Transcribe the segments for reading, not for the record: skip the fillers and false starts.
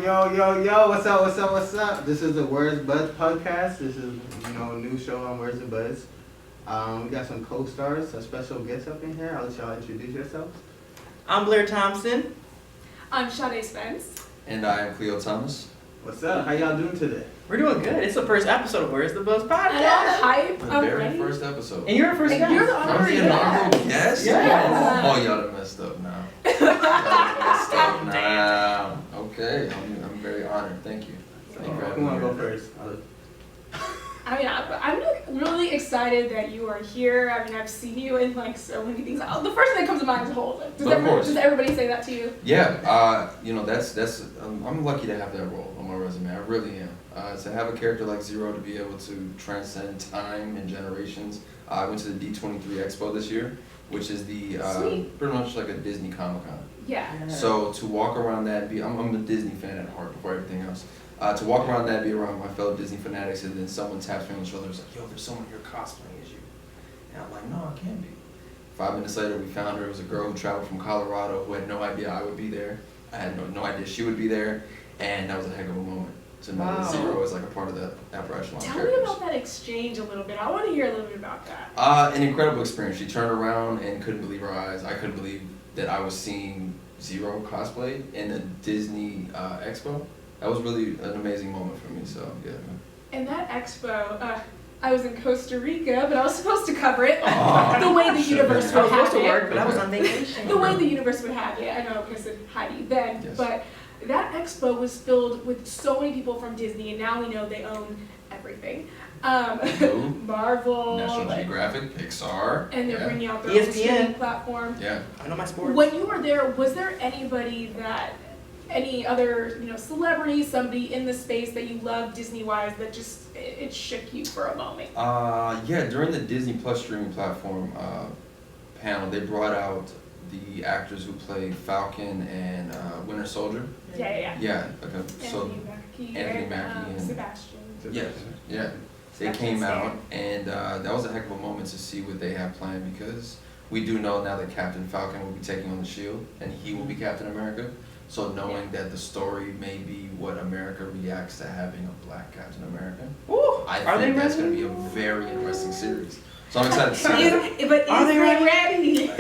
Yo, what's up? This is the WhereistheBuzz podcast. This is, a new show on WhereistheBuzz. We got some co-stars, some special guests up in here. I'll let y'all introduce yourselves. I'm Blair Thompson. I'm Sade Spence. And I am Khleo Thomas. What's up? How y'all doing today? We're doing good. It's the first episode of Where's the Buzz podcast. And I'm hype. The very first episode. And you're the first guest. You're the I'm honorary the inaugural guest? Yeah. Oh, y'all done messed up now. Messed up now. Okay, I'm very honored. Thank you. Thank you for having Who me want to go here. first? I'm really excited that you are here. I've seen you in so many things. The first thing that comes to mind is Hold. Does everybody say that to you? Yeah, that's I'm lucky to have that role on my resume. I really am. To have a character like Zero, to be able to transcend time and generations. I went to the D23 Expo this year, which is the pretty much like a Disney Comic-Con. Yeah. So to walk around that, I'm a Disney fan at heart before everything else. To walk around that, be around my fellow Disney fanatics, and then someone taps me on the shoulder and is like, yo, there's someone here cosplaying as you. And I'm like, no, I can't be. 5 minutes later, we found her. It was a girl who traveled from Colorado who had no idea I would be there. I had no idea she would be there. And that was a heck of a moment to know that Zero is like a part of that upper echelon Tell me about that exchange a little bit. I want to hear a little bit about that. An incredible experience. She turned around and couldn't believe her eyes. I couldn't believe that I was seeing Zero cosplay in a Disney Expo. That was really an amazing moment for me, so yeah. And that expo, I was in Costa Rica, but I was supposed to cover it the way the universe would have it. But I was on vacation. The way the universe would have it. I know because it had you then, Yes. but that expo was filled with so many people from Disney, and now we know they own everything. Marvel, National Geographic, Pixar. and they're bringing out their own ESPN streaming platform. Yeah. I know my sports. When you were there, was there any other celebrity, somebody in the space that you loved Disney-wise that just it shook you for a moment? Yeah, during the Disney Plus streaming platform panel, they brought out the actors who played Falcon and Winter Soldier. Yeah. Yeah, okay. So Anthony Mackie and Sebastian. Yeah. They came out, and that was a heck of a moment to see what they have planned, because we do know now that Captain Falcon will be taking on the shield, and he will be Captain America. So knowing that the story may be what America reacts to having a black Captain America, I think that's going to be a very interesting series. So I'm excited to see that. But are they ready?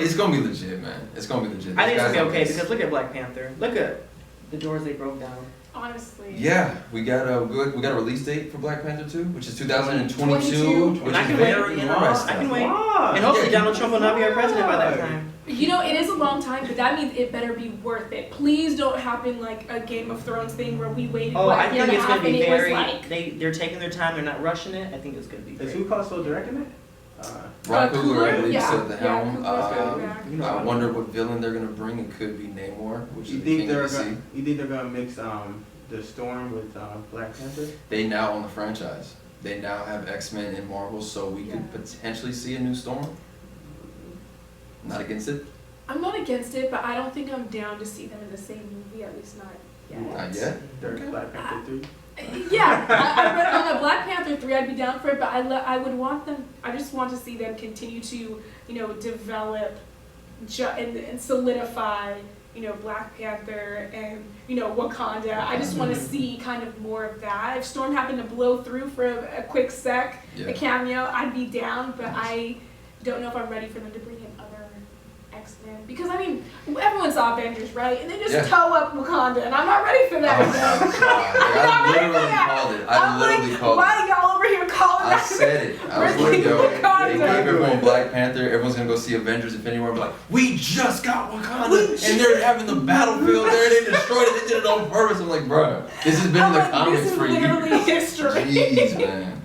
It's going to be legit, man. It's going to be legit. I think it's going to be okay, because look at Black Panther. Look at the doors they broke down. Honestly. Yeah, we got a release date for Black Panther 2, which is 2022, which is very interesting. I can wait. And hopefully Donald Trump will not be our president by that time. It is a long time, but that means it better be worth it. Please don't happen like a Game of Thrones thing where we waited I think it's going to be very. Like, they're taking their time. They're not rushing it. I think it's going to be great. Is who also directing it? Ron Coogler, I believe, is at the Yeah, helm. I wonder what villain they're going to bring. It could be Namor, which is the king of the sea. You think they're going to mix the Storm with Black Panther? They now own the franchise. They now have X-Men and Marvel, so we could potentially see a new Storm. Not against it? I'm not against it, but I don't think I'm down to see them in the same movie, at least not yet. Not yet? There's Black Panther 3? Yeah, I read on a Black Panther 3, I'd be down for it, but I would want them, I just want to see them continue to, develop and solidify, Black Panther and, Wakanda. I just want to see kind of more of that. If Storm happened to blow through for a quick sec, a cameo, I'd be down, but I don't know if I'm ready for them to bring in other X-Men. Because, everyone saw Avengers, right? And they just toe up Wakanda, and I'm not ready for that. I literally called it. Why are y'all over here calling I said it. I was like, yo, they gave everyone Black Panther. Everyone's going to go see Avengers Infinity War and be like, we just got Wakanda, and they're having the battlefield there. They destroyed it. They did it on purpose. I'm like, bro, this has been in the comics for years. This is literally history. Jeez, man.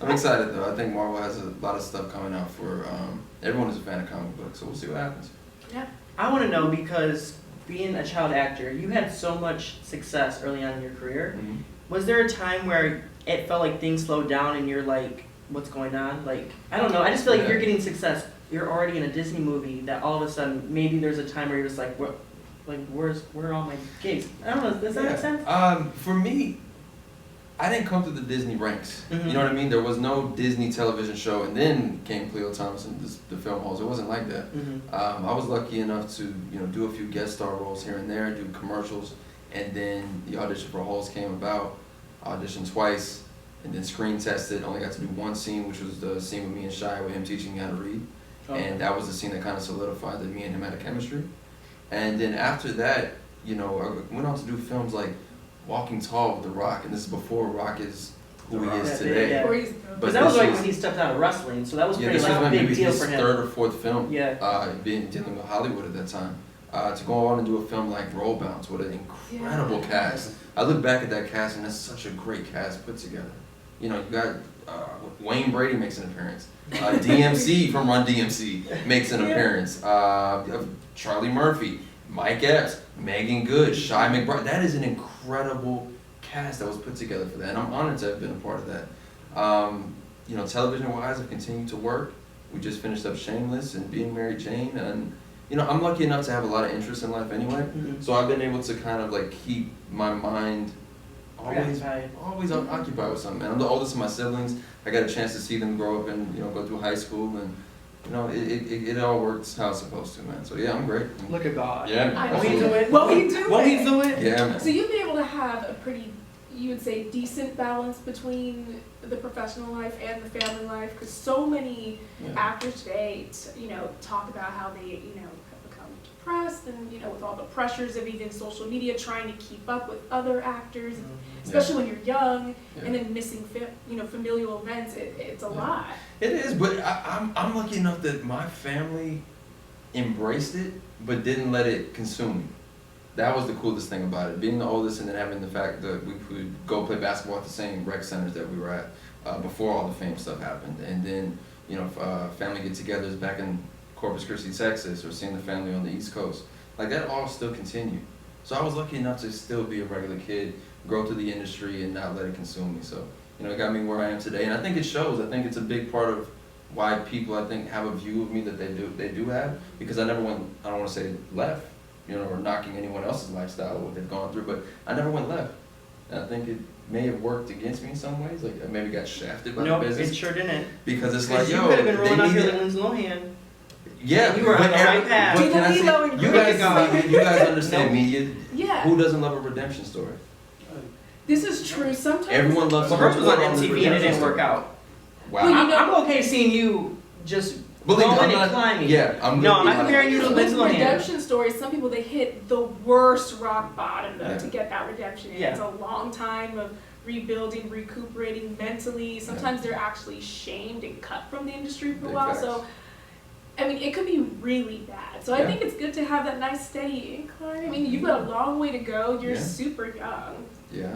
I'm excited, though. I think Marvel has a lot of stuff coming out for everyone who's a fan of comic books, so we'll see what happens. Yeah. I want to know, because being a child actor, you had so much success early on in your career. Mm-hmm. Was there a time where it felt like things slowed down and you're like, what's going on? Like, I don't know. I just feel like you're getting success. You're already in a Disney movie that all of a sudden, maybe there's a time where you're just like, where are all my gigs? I don't know. Does that make sense? For me, I didn't come through the Disney ranks. Mm-hmm. You know what I mean? There was no Disney television show, and then came Khleo Thomas and the film halls. It wasn't like that. Mm-hmm. I was lucky enough to do a few guest star roles here and there, do commercials, And then the audition for Holes came about. Auditioned twice, and then screen tested. Only got to do one scene, which was the scene with me and Shai, with him teaching me how to read. Okay. And that was the scene that kind of solidified that me and him had a chemistry. And then after that, you know, I went on to do films like Walking Tall with The Rock, and this is before Rock is who he is today. Yeah. Or he's- But that was this like when he stepped out of wrestling, so that was Yeah, pretty this like was a big maybe deal his for him. third or fourth film. Yeah. Dealing with Hollywood at that time. To go on and do a film like Roll Bounce with an incredible cast. I look back at that cast and that's such a great cast put together. You know, you got Wayne Brady makes an appearance. DMC from Run DMC makes an appearance. Charlie Murphy, Mike Epps, Megan Good, Shai McBride. That is an incredible cast that was put together for that, and I'm honored to have been a part of that. You know, television-wise, I've continued to work. We just finished up Shameless and Being Mary Jane, and you know, I'm lucky enough to have a lot of interest in life anyway. Mhm. So I've been able to kind of like keep my mind always occupied with something. Man, I'm the oldest of my siblings. I got a chance to see them grow up and, you know, go through high school, and you know, it all works how it's supposed to, man. So yeah, I'm great. Look at God. Yeah, man. I What mean, we doing? what we doing? What we doing? Yeah, man. So you've been able to have a pretty, you would say, decent balance between the professional life and the family life, because so many Yeah. actors today, you know, talk about how they, you know, have become depressed, and you know, with all the pressures of even social media, trying to keep up with other actors, especially when you're young, Yeah. and then missing, you know, familial events. It's a lot. It is, but I'm lucky enough that my family embraced it, but didn't let it consume me. That was the coolest thing about it. Being the oldest and then having the fact that we could go play basketball at the same rec centers that we were at before all the fame stuff happened. And then, you know, family get-togethers back in Corpus Christi, Texas, or seeing the family on the East Coast. Like, that all still continued. So I was lucky enough to still be a regular kid, grow through the industry, and not let it consume me. So, you know, it got me where I am today. And I think it shows. I think it's a big part of why people, I think, have a view of me that they do have. Because I never went, I don't want to say left, you know, or knocking anyone else's lifestyle or what they've gone through, but I never went left. And I think it may have worked against me in some ways. Like, I maybe got shafted by Nope, the business. it sure didn't. Because it's like, You yo, could have been rolling out they here need like Lindsay Lohan. Yeah, You were on but the right path. But can I Lilo and say, you Grace. guys understand Nope. media. Yeah, Who doesn't love a redemption story? this is true. Sometimes Everyone loves But to hers was on report the MTV and it redemption didn't work story. out. Well, Wow. you know- I'm okay seeing you just Believe me, rolling I'm and not, climbing. yeah, I'm No, gonna I'm be not comparing you to With Lindsay Lohan. redemption stories, some people, they hit the worst rock bottom though Yeah. to get that redemption. Yeah. It's a long time of rebuilding, recuperating mentally. Sometimes they're actually shamed and cut from the industry for a Big while. facts. So, I mean, it could be really bad. So I Yeah. think it's good to have that nice steady incline. I mean, you've got a long way to go. You're Yeah. super young. Yeah,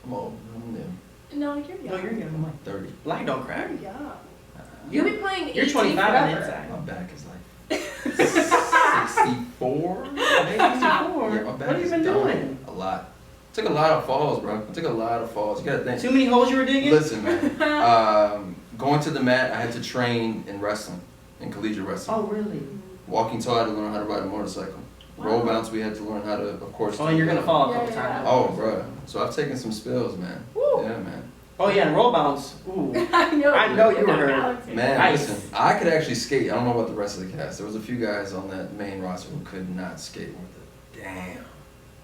I'm old. I'm new. No, you're young. No, you're young. I'm like 30. Black don't crack. You're young. You're- You'll be playing You're 18 25 on the forever. inside. My back is like 64. Yeah, Yeah, my what back have you is been done. doing? A lot. Took a lot of falls, bro. I took a lot of falls. You gotta think. Too many holes you were digging? Listen, man. Going to the mat, I had to train in wrestling, in collegiate wrestling. Oh, really? Walking tall, I had to learn how to ride a motorcycle. Roll bounce, we had to learn how to, of course. Oh, and you're gonna fall a couple Yeah, yeah. times. Oh, bro. So I've taken some spills, man. Woo. Yeah, man. Oh yeah, and roll bounce. Ooh. I know. I know you You're were not hurt. talented. Man, Nice. listen, I could actually skate. I don't know about the rest of the cast. There was a few guys on that main roster who could not skate worth a damn.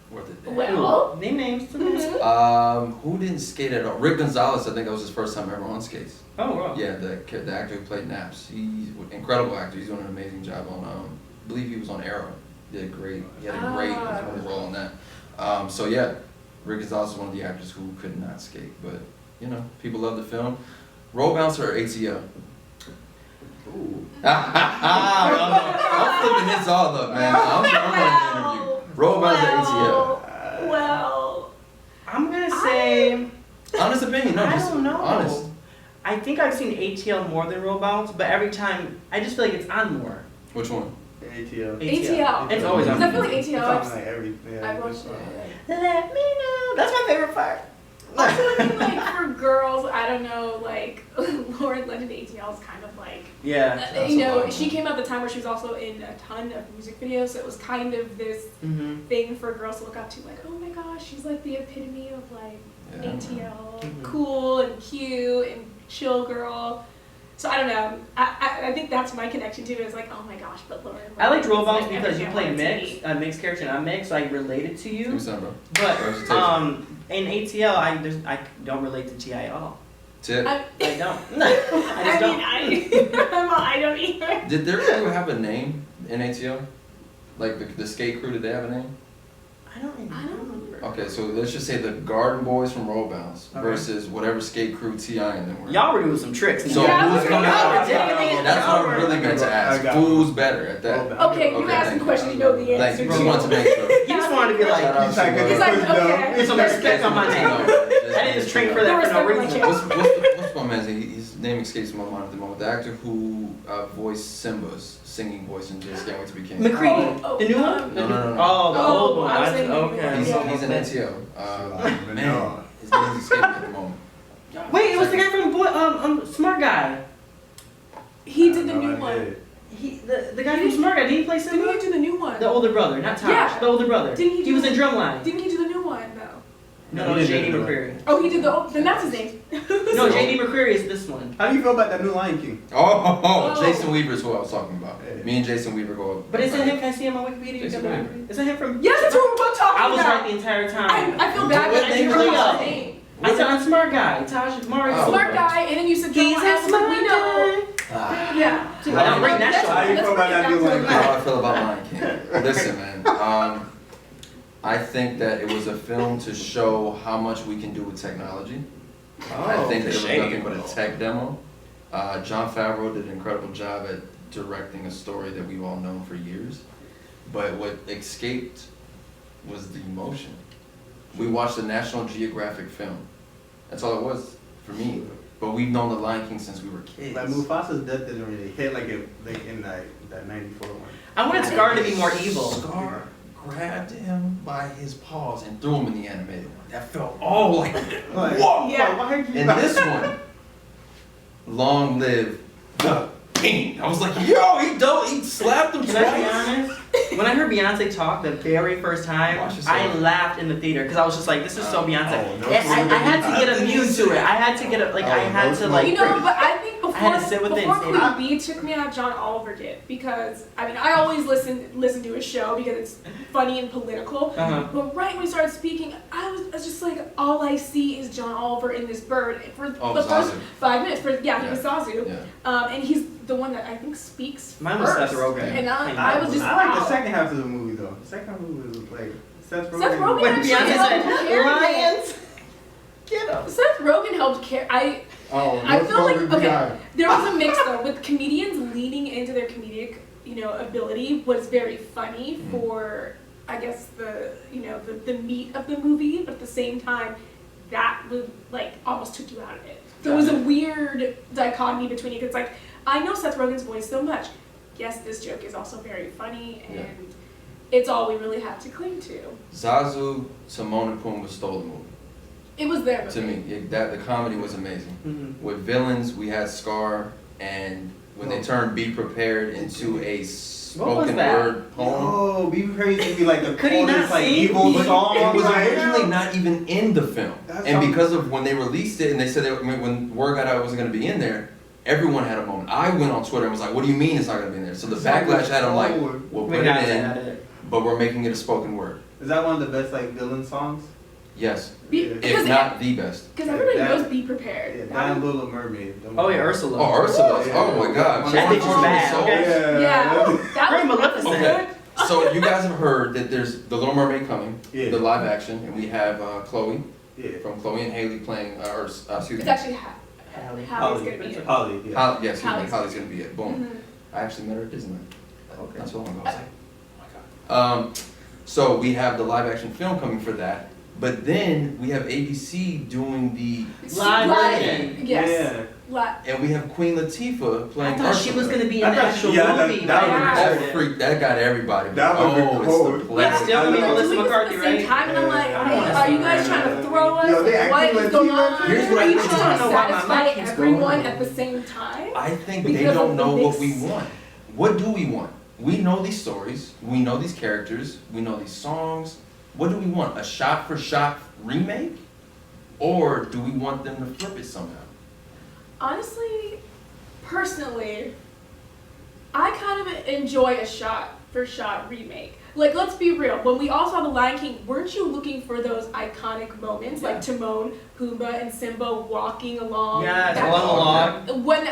Worth a damn. Well. Name names. Mhm. Who didn't skate at all? Rick Gonzalez, I think that was his first time ever on skates. Oh, wow. Yeah, the actor who played Naps. He's an incredible actor. He's doing an amazing job on, I believe he was on Arrow. Did great. He had a great role on that. So yeah, Rick Gonzalez is one of the actors who could not skate, but you know, people love the film. Roll bouncer or ATL? Ooh. I'm flipping this all up, man. I'm running the interview. Roll bouncer or ATL? Well, I'm gonna say. Honest opinion, no, I just don't know. honest. I think I've seen ATL more than roll bounce, but every time I just feel like it's on more. Which one? ATL. ATL. It's always on. Because I feel like It's ATL, on like every. Yeah, I've watched it's it. on. Let me know. That's my favorite part. Also, I mean, like, for girls, I don't know, like, Lauren Legend ATL is kind of like, Yeah. That's you a know, lot. she came out the time where she was also in a ton of music videos, so it was kind of this Mm-hmm. thing for girls to look up to, like, oh my gosh, she's like the epitome of, like, Yeah. ATL, Mhm. cool and cute and chill girl. So I don't know. I think that's my connection to it. Is like, oh my gosh, but Lauren. I liked London is Robots like because you everything play I want to mixed character, and I'm mixed, so I related to you. What's up, bro? But Representation. in ATL, I don't relate to Ti at all. Tip. I don't. I just don't. I don't either. Did their crew have a name in ATL? Like the skate crew, did they have a name? I don't remember. Okay, so let's just say the Garden Boys from Roll Bounce Okay. versus whatever skate crew T.I. and them were. Y'all were doing some tricks. So Yeah, who's coming out? Yeah. That's what I really meant to I ask. got Who's better at that? Okay, you Okay, asking thank questions, you. you know the Thank answer you. to. Just wanted to make sure. You just wanted to be Shout out like, to He's like, okay. put some respect on my name. I didn't just train for that for no reason. What's my man's name? His name escapes my mind at the moment. The actor who voiced Simba's singing voice in Just Can't Wait to Be King. McCready, Oh, the new one? No. Oh, the old one. I was thinking Okay. He's an NTO. Man, his name's escaping at the moment. Wait, it was the guy from Smart Guy. He did the new one. The guy from Smart Guy. Did he play Didn't Simba? he do the new one? The older brother, not Taj. Yeah. The older brother. Didn't he He do was the- in Drumline. Didn't he do the new one though? No, it was J.D. McCreary. Oh, he did the. Then that's his name. No, J.D. McCreary is this one. How do you feel about that new Lion King? Oh, Jason Weaver is who I was talking about. Yeah. Me and Jason Weaver go up. But isn't him? Can I see him on Wikipedia? Jason Weaver. Isn't him from? Yes, that's what we're both talking I was about. right the entire time. I feel bad that I didn't Khleo. remember his name. I said on Smart Guy. Taj Mario. Oh. Smart guy, and then you said He's Drumline. a I was like, smart we know. guy. Yeah. I don't bring that How you feel about that new Lion King? How I feel about Lion King. Listen, man. I think that it was a film to show how much we can do with technology. I think that it was nothing but a tech demo. Jon Favreau did an incredible job at directing a story that we've all known for years. But what escaped was the emotion. We watched a National Geographic film. That's all it was for me. But we've known the Lion King since we were kids. Like Mufasa's death didn't really hit like in that '94 one. I wanted Scar to be more evil. Scar grabbed him by his paws and threw him in the animated one. That felt all like, whoa! Yeah. Why are you And this one, long live the king. I was like, yo, he slapped him Can I be twice. honest? When I heard Beyonce talk the very first time, Watch yourself. I laughed in the theater because I was just like, "This is so Beyonce." Oh, no I had to get immune to it. I had to get I had to like. You know, but I think before, had to sit with it before and say, Queen Bee took me out, John Oliver did. Because, I mean, I always listen to his show because it's funny and political. Uh-huh. But right when he started speaking, I was just like, all I see is John Oliver in this bird. For the first Zazu. 5 minutes. He was Zazu. Yeah. And he's the one that I think speaks Mine was first. Seth Rogen. And I was just, I like the wow. second half of the movie though. The second half of the movie was like Seth Rogen. Seth Rogen When actually Beyonce helped said, carry it. "Lions, get up." Seth Rogen helped carry. Oh, I let's feel go like, with okay, Beyonce. there was a mix though, with comedians leaning into their comedic, ability was very funny for, I guess, the meat of the movie, but at the same time, that would, like, almost took you out of it. So it was a weird dichotomy between it, 'cause it's like, I know Seth Rogen's voice so much. Yes, this joke is also very funny, and it's all we really have to cling to. Zazu, Timon and Pumbaa stole the movie. It was there. To me, the comedy was amazing. Mm-hmm. With villains, we had Scar, and when they turned "Be Prepared" into a spoken that? word poem. Oh, Be Prepared used to be like the Could he not coolest, like sing? evil But song. it was right? originally not even in the film, That's and how- because of when they released it, and they said when word got out it wasn't going to be in there, everyone had a moment. I went on Twitter and was like, "What do you mean it's not going to be in there?" So the backlash had them like, "We'll put it in, but we're making it a spoken word." Is that one of the best like villain songs? Yes, Yeah. if not the best. Because everybody That- knows Be Prepared. Yeah, That that and one- Little Mermaid. Oh yeah, Ursula. Oh, Ursula! Yeah. Oh my God! That bitch is bad, So- okay? Yeah, that Very was Maleficent. good. So you guys have heard that there's the Little Mermaid coming, Yeah. the live action, and we have Chloe Yeah. from Chloe and Haley playing, excuse It's me, actually Hallie. Hallie's gonna be it. Holly, yeah. Holly's Hallie's gonna be it. Boom. Mhm. I actually met her at Disneyland. Okay. Not so long ago. I was like, oh my God. So we have the live action film coming for that, but then we have ABC doing the, Live version. Yes. and we have Queen Latifah I playing thought she was gonna be in I the thought- actual yeah, that- movie. that when I would've heard That it. freak, that got everybody. That would've been oh, cool. it's the But place. still, we I know. Melissa Doing this McCarthy, at the same right? time, and I'm like, I don't wanna are you see guys that. trying to throw us? Yo, they What acting is like going Teen on? Titans. Here's what Are I you think. trying I to don't know why my satisfy mic keeps everyone going. at the same time? I think Because they of don't the know what mix. we want. What do we want? We know these stories, we know these characters, we know these songs. What do we want? A shot-for-shot remake? Or do we want them to flip it somehow? Honestly, personally, I kind of enjoy a shot-for-shot remake. Like, let's be real. When we all saw The Lion King, weren't you looking for those iconic moments, like Timon, Pumbaa, and Simba walking along? Yeah, along. When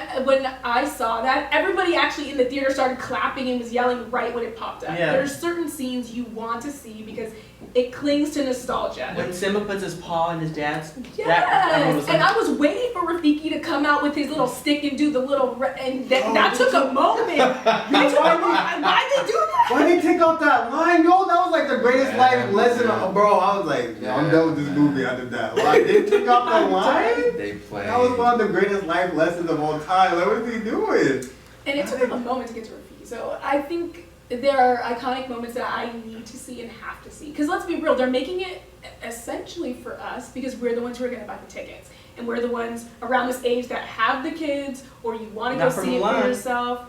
I saw that, everybody actually in the theater started clapping and was yelling right when it popped up. Yeah. There's certain scenes you want to see because it clings to nostalgia. When Simba puts his paw in his dad's. Yes, and I was waiting for Rafiki to come out with his little stick and do the little, and that took a moment. Why did they do that? Why they take out that line, yo? That was like the greatest life lesson, bro. I was like, yo, I'm done with this movie after that. Like, they took out the line? They play. That was one of the greatest life lessons of all time. Like, what is he doing? And it took them a moment to get to Rafiki. So I think there are iconic moments that I need to see and have to see. Because let's be real, they're making it essentially for us because we're the ones who are going to buy the tickets. And we're the ones around this age that have the kids or you want to go see it for yourself.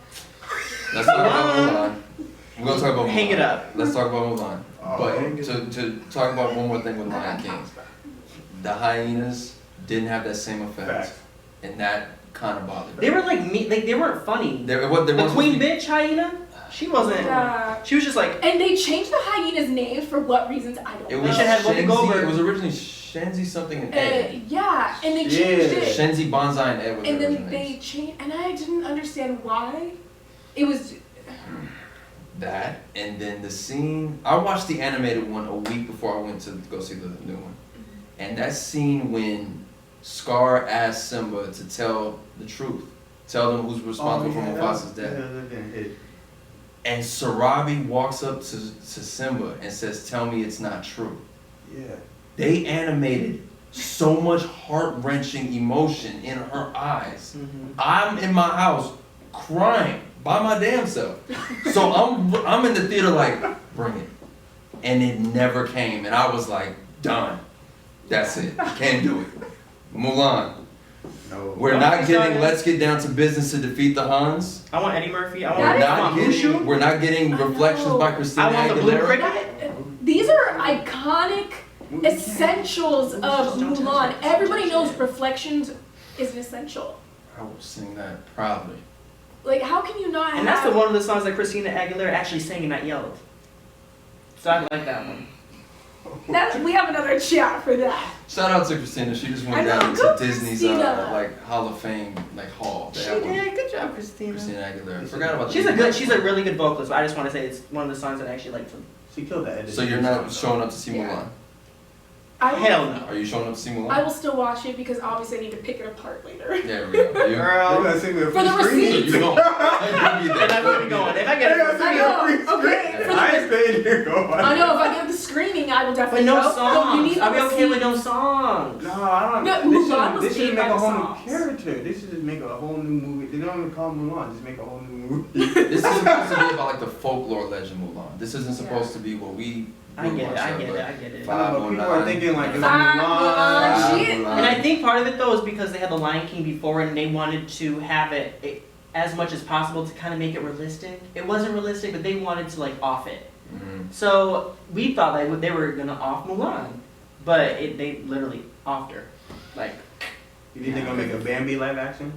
Let's talk about Mulan. We're going to talk about Mulan. Hang it up. Let's talk about Mulan. But to talk about one more thing with Lion King. The hyenas didn't have that same effect. Fact. And that kind of bothered me. They were like me. Like they weren't funny. The queen bitch hyena. She wasn't. Yeah. She was just like. And they changed the hyenas' names for what reasons I don't know. They should have Whoopi Goldberg. It was originally Shenzi something and Ed. Yeah, and they changed it. Shenzi, Banzai, and Ed was and the then original they names. changed, and I didn't understand why. It was. That, and then the scene, I watched the animated one a week before I went to go see the new one. And that scene when Scar asked Simba to tell the truth, tell them who's responsible for Mufasa's death. And Sarabi walks up to Simba and says, "Tell me it's not true." Yeah. They animated so much heart-wrenching emotion in her eyes. Mm-hmm. I'm in my house crying by my damn self. So I'm in the theater like, bring it. And it never came. And I was like, done. That's it. Can't do it. Mulan. No. We're not getting Let's Get Down to Business to defeat the Huns. I want Eddie Murphy. I We're not getting Reflections by Christina I want the Blue Aguilera. Cricket. These are iconic essentials of Mulan. Everybody knows Reflections is an essential. I will sing that proudly. Like, how can you not And that's the one of the songs that Christina Aguilera actually sang and not yelled. So I like that one. We have another chat for that. Shout out to Christina. She just I went know, down go to Disney's Christina. like Hall of Fame hall. They She have one. did. Good job, Christina. Christina Aguilera. Forgot about She's that. she's a really good vocalist. But I just want to say it's one of the songs that I actually like from. She killed that editing. So you're not showing up to see Mulan? Hell no. Are you showing up to see Mulan? I will still watch it because obviously I need to pick it apart later. There we go. You? Girl. They're gonna sing me a For the free screen. receipt. You don't. And I'm gonna be going. If I get They're it. gonna sing me a free I know, okay. screen. For the I ain't staying here going. I know, if I get the screening, I will But definitely no go. You songs. need I'll be the okay with receipt. no songs. No, I don't. No, They Mulan was should made make by a the whole new songs. character. They should just make a whole new movie. They don't even call Mulan. Just make a whole new movie. This is supposed to be about like the folklore legend Mulan. This isn't supposed to be what we. I get it. watch I that, get but it. I get it. I know, but people 509. are thinking like it's Mulan, shit. Mulan. And I think part of it though is because they had the Lion King before and they wanted to have it as much as possible to kind of make it realistic. It wasn't realistic, but they wanted to like off it. Mhm. So we thought they were gonna off Mulan, but they literally offed her. Like, You think they're gonna make a Bambi live action?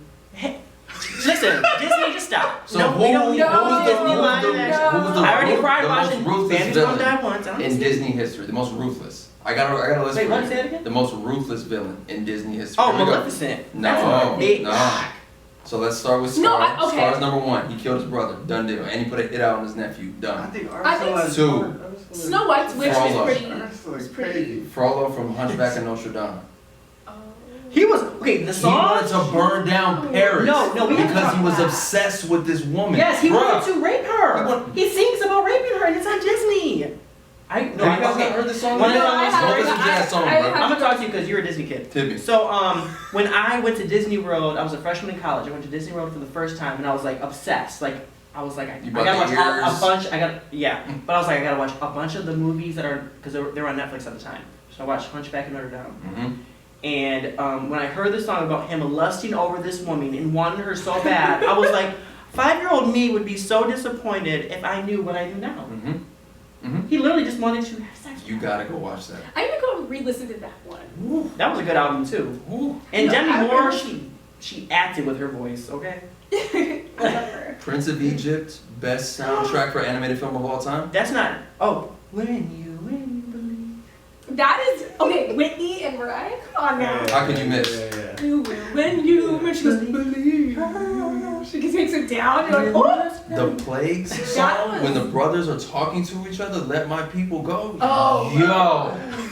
listen, Disney, just stop. So no, who, we don't need no, who was the, Disney who was live the, action. who was the, I already cried the watching most ruthless Bambi's Gonna villain Die Once. I don't in see it. Disney history? The most ruthless. I got a list Wait, for what? you. Say it again? The most ruthless villain in Disney history. Oh, Here we go. Maleficent. No, That's no. So let's start with Scar. No, okay. Scar's number one. He killed his brother. Done deal. And he put a hit out on his nephew. I Done. think I think Ursula's Two. Snow White's wish Frollo. was pretty. Ursula's pretty. crazy. Frollo from Hunchback of Notre Dame. He was okay. The He song. wanted to burn down Paris. No, we have to because talk he was about that. obsessed with this woman. Yes, he Bruh. wanted to rape her. He He sings about raping her, and it's on Disney. Have you guys not heard this song? When I- No, Don't I haven't. listen to that song, I bro. I'm gonna talk to you because you're a Disney kid. Tibby. So, when I went to Disney World, I was a freshman in college. I went to Disney World for the first time, and I was like obsessed. Like, I was like, I You gotta bought watch the a AYERS? bunch. But I was like, I gotta watch a bunch of the movies that are because they were on Netflix at the time. So I watched Hunchback of Notre Dame. Mm-hmm. And when I heard the song about him lusting over this woman and wanting her so bad, I was like, 5-year-old me would be so disappointed if I knew what I knew now. Mm-hmm. Mm-hmm. He literally just wanted to have sex. You gotta go watch that. I need to go re-listen to that one. That was a good album too. Ooh. And No, Demi I Moore, really- she acted with her voice, okay? I love her. Prince of Egypt, best soundtrack for animated film of all time. That's not. Oh, when you believe. That is okay. Whitney and Mariah. Come on now. How could you miss? Yeah. You will when she goes believe. She just takes it down. You're like, oh. The Plagues That song, was- when the brothers are talking to each other, let my people go. Oh. Yo.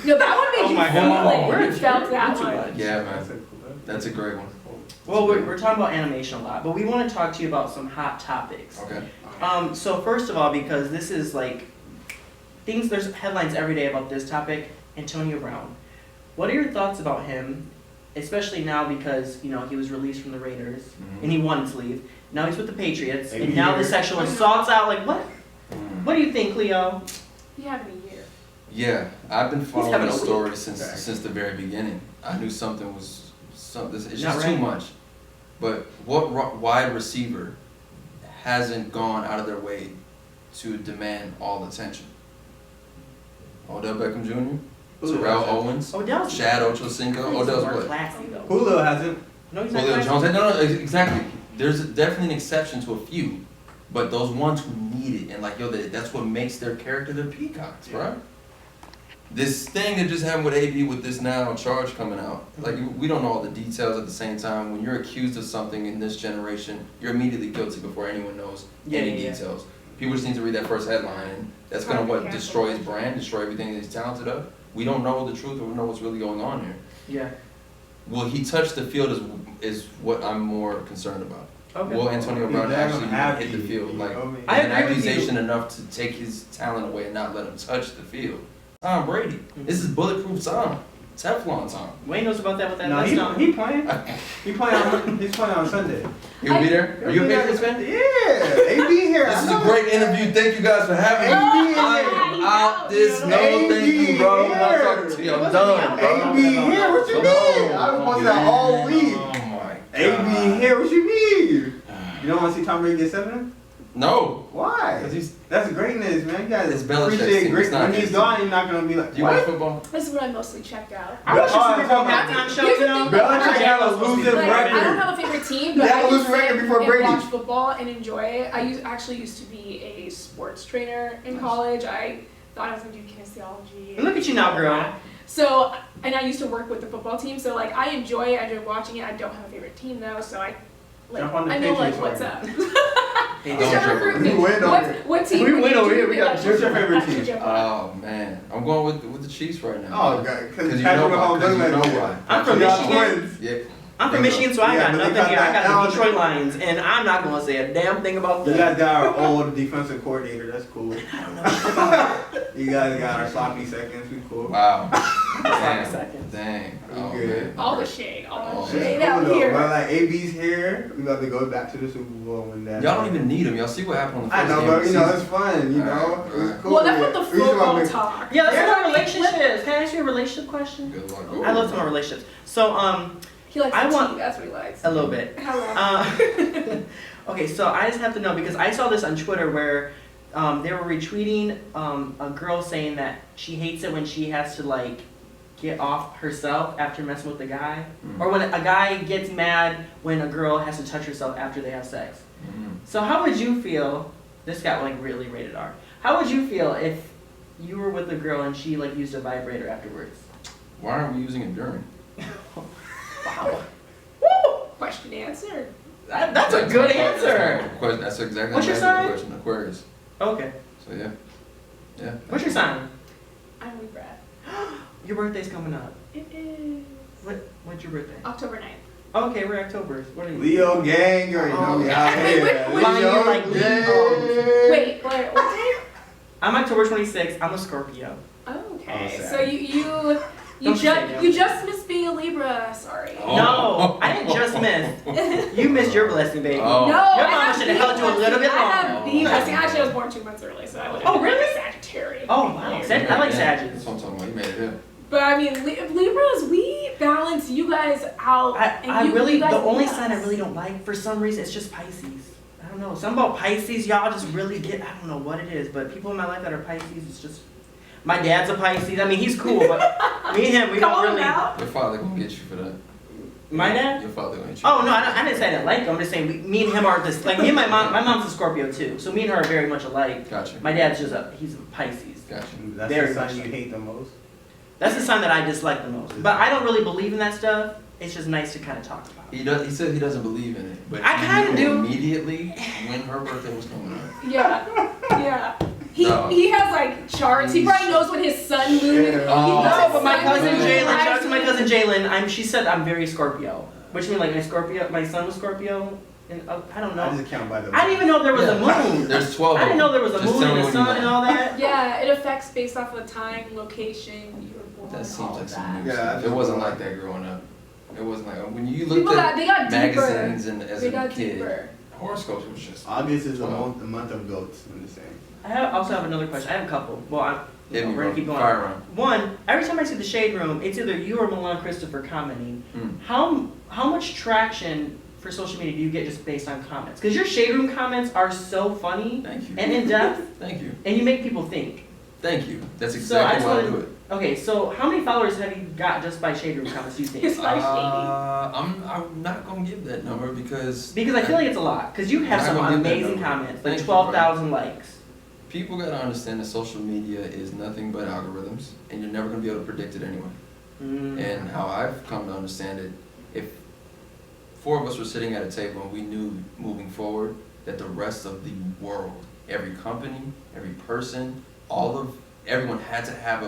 No, that one made Oh you my feel God. it. You felt that one. Yeah, That's man. a cool. That's a great one. Well, we're talking about animation a lot, but we want to talk to you about some hot topics. Okay. So first of all, because this is like things, there's headlines every day about this topic. Antonio Brown. What are your thoughts about him, especially now because you know he was released from the Raiders and he wanted to leave. Now he's with the Patriots, and now the sexual assault's out. Like what? What do you think, Khleo? You have a year. Yeah, I've been following having the a week. story since the very beginning. I knew something was something. It's Not just right. too much. But what wide receiver hasn't gone out of their way to demand all attention? Odell Beckham Jr., Terrell Owens, Odell's Chad Ochocinco. Odell's more what? classy though. Julio hasn't. No, he's not Julio classy. Jones. No, exactly. There's definitely an exception to a few, but those ones who need it and like yo, that's what makes their character their peacocks, right? This thing that just happened with AB with this now charge coming out, like we don't know all the details at the same time. When you're accused of something in this generation, you're immediately guilty before anyone knows any Yeah. details. People just need to read that first headline, and that's gonna destroy his brand, destroy everything that he's talented of. We don't know the truth, or we know what's really going on here. Yeah. Will he touch the field is what I'm more concerned about. Okay. Will Antonio Brown He's actually happy, hit the field? Like, you know what I mean? I is an agree with you. accusation enough to take his talent away and not let him touch the field? Tom Brady. This is bulletproof Tom. Teflon Tom. Wayne knows about that with that No, last time. he playing. He's playing on Sunday. You'll be there? Are you a Patriots fan? Yeah, AB here. This is a great interview. Thank you guys for having me. AB I am out this. No, thank you, bro. I'm not talking to you. I'm done, bro. AB here. What you mean? I was watching that all week. Oh my AB God. here. What you mean? You don't want to see Tom Brady get 7? No. Why? 'Cause he's- That's greatness, man. You guys It's Belichick's appreciate team, great. it's not When his he's team. gone, you're not gonna be like, Do you watch what? football? This is when I mostly checked out. I watched the Super Bowl Oh, halftime show, here's you the know. thing, Belichick had a losing Like, I don't record. have a favorite team, They but had a I losing can record sit before and Brady. watch football and enjoy it. I actually used to be a sports trainer in college. I thought I was gonna do kinesiology. And look at you now, girl. So, and I used to work with the football team, so like I enjoy it. I enjoy watching it. I don't have a favorite team though, so I Jump on the I know like Patriots what's up. Hey, Don't Just jump recruit on me. We win over here. What team? We would win you over do? here. We got- Like, what's your favorite I should team? jump on. Oh man, I'm going with the Chiefs right now. Oh, God. Because you know why. Because you know why. I'm from You got Michigan. twins. Yeah. I'm from Michigan, so I Yeah, got but they nothing got here. I that got the down. Detroit Lions, and I'm not gonna say a damn thing about You them. guys got our old defensive coordinator. That's cool. I don't know shit about them. You guys got our sloppy seconds. We cool. Wow. Sloppy seconds. Dang. Oh, Good. man. All the shade, all Oh, the It's shade cool out though. here. But like AB's here, we got to go back to the Super Bowl when that. Y'all don't even need them. Y'all see what happened on the I first know, game but of the you know season. it's fun. You know, Alright, it's alright. cool. Well, that's what the We just wanna football make- talk. Yeah, let's Yeah. talk about relationships. Can I ask you a relationship question? Good luck. I love talking about relationships. So, He likes I the want- tea, that's what he likes. a little bit. Hello. Okay, so I just have to know because I saw this on Twitter where they were retweeting a girl saying that she hates it when she has to like get off herself after messing with a guy, or when a guy gets mad when a girl has to touch herself after they have sex. So how would you feel? This got like really rated R. How would you feel if you were with a girl and she like used a vibrator afterwards? Why aren't we using it during? Wow. Woo! Question answered. That's a good answer. That's exactly What's your the sign? question. Aquarius. Okay. So yeah. Yeah. What's your sign? I'm Libra. Your birthday's coming up. It is What's your birthday? October 9th. Okay, we're October. What are you? Leo gang, you already know me out Wait, here. wait, wait. Why you like Leo Leo? gang. Wait, what day? I'm October 26th. I'm a Scorpio. Oh, okay. Oh, sad. So you Don't say that. you just missed being a Libra. Sorry. Oh. No, I didn't just miss. You missed your blessing, baby. Oh. No, Your I mama have should have held you a little bit I have longer. the blessing. Actually, I was born 2 months early, so I would have Oh, been like really? a Sagittarius. Oh, wow. Sag- I like Sagittarius. That's what I'm talking about. You made it here. But I mean, Libras, we balance you guys out. I you really, guys the only balance. sign I really don't like, for some reason, it's just Pisces. I don't know. Something about Pisces, y'all just really get, I don't know what it is, but people in my life that are Pisces, it's just, my dad's a Pisces. I mean, he's cool, but me and him, we Call don't him really. out. Your father gonna get you for that. My dad? Your father gonna cheat. Oh no, I didn't say I didn't like him. I'm just saying me and him are just like me and my mom. My mom's a Scorpio too, so me and her are very much alike. Gotcha. My dad's just he's a Pisces. Gotcha. That's Very the sign much you so. hate the most. That's the sign that I dislike the most. But I don't really believe in that stuff. It's just nice to kind of talk about. He said he doesn't believe in it, but I he kinda knew do. immediately when her birthday was coming up. Yeah, yeah. No. He has like charts. He probably knows when his sun moon. Yeah. He knows No, his but my sun, cousin moon, Jalen, rising. shout out to my cousin Jalen. She said I'm very Scorpio, which means like my son was Scorpio, and I don't I know. just count by the. I didn't even know there was a moon. There's 12 I didn't know there was a Just moon tell me and a when you sun and know. all that. Yeah, it affects based off of the time, location, you were born. That seems all like of some that. new Yeah, stuff. It wasn't like that growing up. It wasn't like when you looked People at they got deeper. magazines and as They a got kid, deeper. horoscopes was just. August is the Wow. month of goats. I'm just saying. I also have another question. I have a couple. Well, Hit me, we're gonna bro. keep going. Fire round. One, every time I see the Shade Room, it's either you or Milan Christopher commenting. Mm. How much traction for social media do you get just based on comments? Because your Shade Room comments are so funny Thank you. and in depth, Thank you. and you make people think. Thank you. That's So I exactly just why I wanna- do it. Okay, so how many followers have you got just by Shade Room comments? Do you think? It's by shady. I'm not gonna give that number because Because I feel like it's a lot. Because you have I'm some not gonna give that amazing number. comments, like Thank you, 12,000 likes. people gotta understand that social media is nothing but algorithms, and you're never gonna be able to predict it anyway. Mm. And how I've come to understand it, if 4 of us were sitting at a table and we knew moving forward that the rest of the world, every company, every person, everyone had to have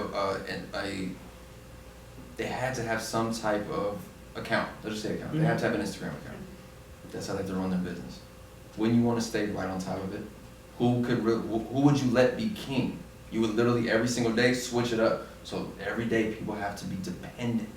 they had to have some type of account. Let's just say account. They have to have an Instagram account. That's how they have to run their business. When you want to stay right on top of it, who would you let be king? You would literally every single day switch it up. So every day people have to be dependent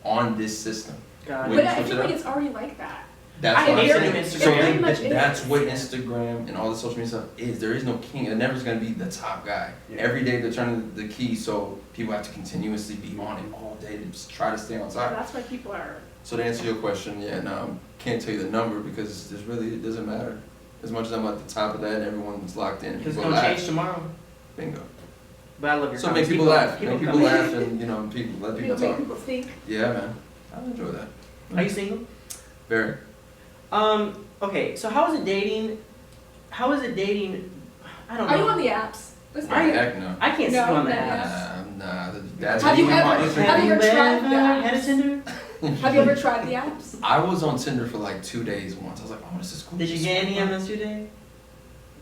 on this system. Got When it. But I switch feel it like up. it's already like that. That's I what I'm very- saying. it So very much that's is. what Instagram and all the social media stuff is. There is no king. It never is going to be the top guy. Yeah. Every day they're turning the key, so people have to continuously be on it all day to just try to stay on So top. that's why people are. So to answer your question, yeah, no, can't tell you the number because it doesn't matter. As much as I'm at the top of that, everyone's locked in. Because it's People gonna laugh. change tomorrow. Bingo. But I love your So make comments. people Keep laugh. going. Make Keep people coming. laugh, and let people Make talk. people think. Yeah, man, I enjoy that. Are you single? Very. Okay, so how is it dating? How is it dating? I don't know. Are you on the apps? Let's Are you? Heck no. I can't see No, you on the no. apps. Nah, that's Have you on ever Instagram. have you ever tried the had a apps? Tinder? Have you ever tried the apps? I was on Tinder for like 2 days once. I was like, oh, this is cool. Did you get any on those 2 days?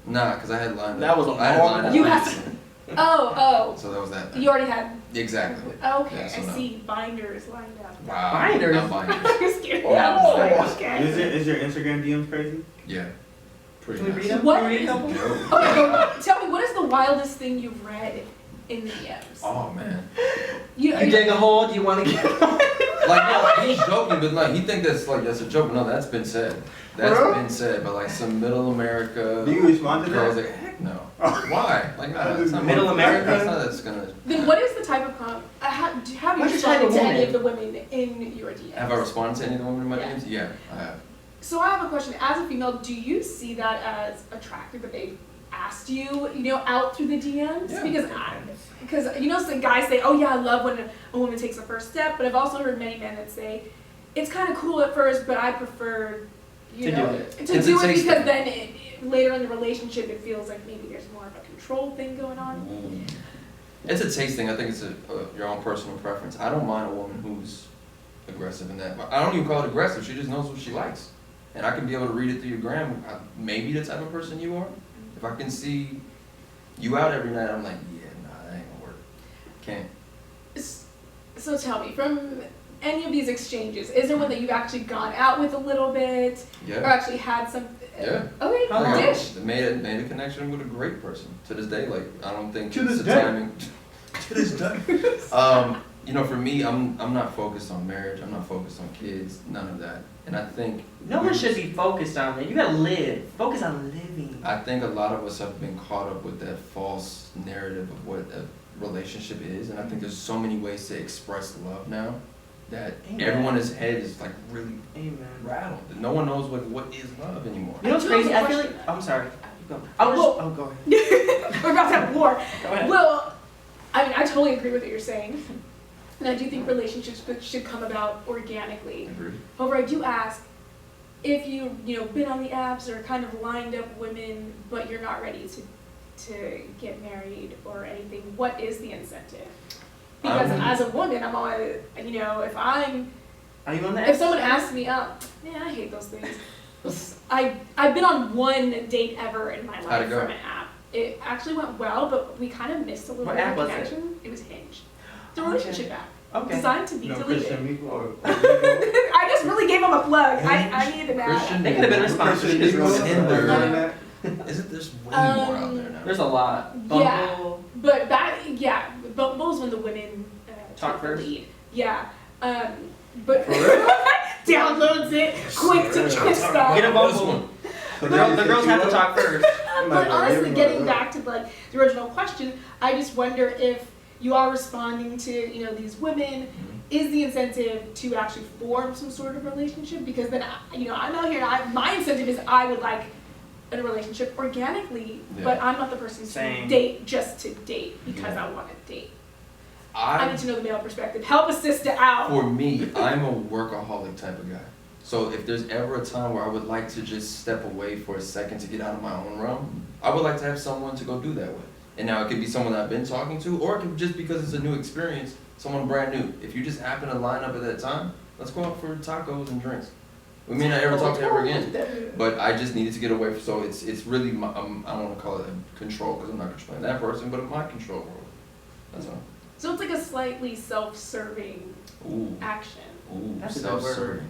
Nah, because I had lined up. That was a I had long lined up You my have Instagram. Oh, So that was that. you already had. Exactly. Okay, Yeah, so I no. see. Binders lined up. Wow. Binders? Not binders. I'm scared. Oh. I'm just like, okay. Is your Instagram DMs crazy? Yeah. Pretty Can we nice. read them? What Can we read a is- couple? No. Okay, go, tell me, what is the wildest thing you've read in the DMs? Oh man. You, You dig a hole? Do you want to get? Like no, he's joking, but like he think that's a joke. But no, that's been said. That's Bro? been said. But like some middle America Do you respond to girls that? like heck no. Why? Like no, that's not Middle America? That's not that's gonna. Then what is the type of have you What's your type responded of to any woman? of the women in your DMs? Have I responded to any of the women in my Yeah. DMs? Yeah, I have. So I have a question. As a female, do you see that as attractive that they've asked you, out through the DMs? Yeah. Because some guys say, oh yeah, I love when a woman takes the first step, but I've also heard many men that say, it's kind of cool at first, but I prefer, To do it. to It's do a it taste because thing. then later in the relationship it feels like maybe there's more of a control thing going on. It's a taste thing. I think it's your own personal preference. I don't mind a woman who's aggressive in that. I don't even call it aggressive. She just knows what she likes. And I can be able to read it through your gram. Maybe the type of person you are. If I can see you out every night, I'm like, yeah, nah, that ain't gonna work. Can't. So tell me, from any of these exchanges, is there one that you've actually gone out with a little bit, or Yeah. actually had some? Yeah. Okay, How long? dish. Made a connection with a great person. To this day, like I don't think To it's this the day. timing. To this day. For me, I'm not focused on marriage. I'm not focused on kids. None of that. And I think No one should be focused on that. You gotta live. Focus on living. I think a lot of us have been caught up with that false narrative of what a relationship is, and I think there's so many ways to express love now that Amen. everyone's head is like really Amen. rattled. No one knows what is love anymore. You know what's I do have crazy? a I feel like question. I'm sorry. Keep going. I was. Well- Oh, go ahead. We're about to have war. Go ahead. Well, I mean, I totally agree with what you're saying. And I do think relationships should come about organically. Agreed. However, I do ask, if been on the apps or kind of lined up women, but you're not ready to get married or anything, what is the incentive? Because as a woman, I'm always, if I'm, Are you on the if someone asks me out, man, I hate those things. I've been on one date ever in my How'd life it go? from an app. It actually went well, but we kind of missed a little What bit app of was it? connection. It was Hinge. It's a Okay. relationship app. Okay. Designed to be No deleted. Christian Miko or I just really gave them a plug. I needed an app. Christian They could have been responsible. Christian Just Miko ruined it. Tinder. on that? Isn't there's way more out there now? There's a lot. Yeah. Bumble. But Bumble's when the women Talk take the first? lead. Yeah. But For real? downloads it quick to twist stuff. Get a This Bumble. one. So The they girls set have you to up? talk first. But honestly, everyone getting knows. back to like the original question, I just wonder if you are responding to these women. Is the incentive to actually form some sort of relationship? Because then I'm out here. My incentive is I would like a relationship organically, but I'm not the person Same. to date just to date because I want to date. I I need to know the male perspective. Help a sister out. For me, I'm a workaholic type of guy. So if there's ever a time where I would like to just step away for a second to get out of my own realm, I would like to have someone to go do that with. And now it could be someone I've been talking to, or it could just because it's a new experience, someone brand new. If you just happen to line up at that time, let's go out for tacos and drinks. We may not ever talk to ever again. But I just needed to get away. So it's really my, I don't want to call it a control because I'm not controlling that person, but my control world. That's all. So it's like a slightly self-serving Ooh, action. ooh, That's a good word. self-serving.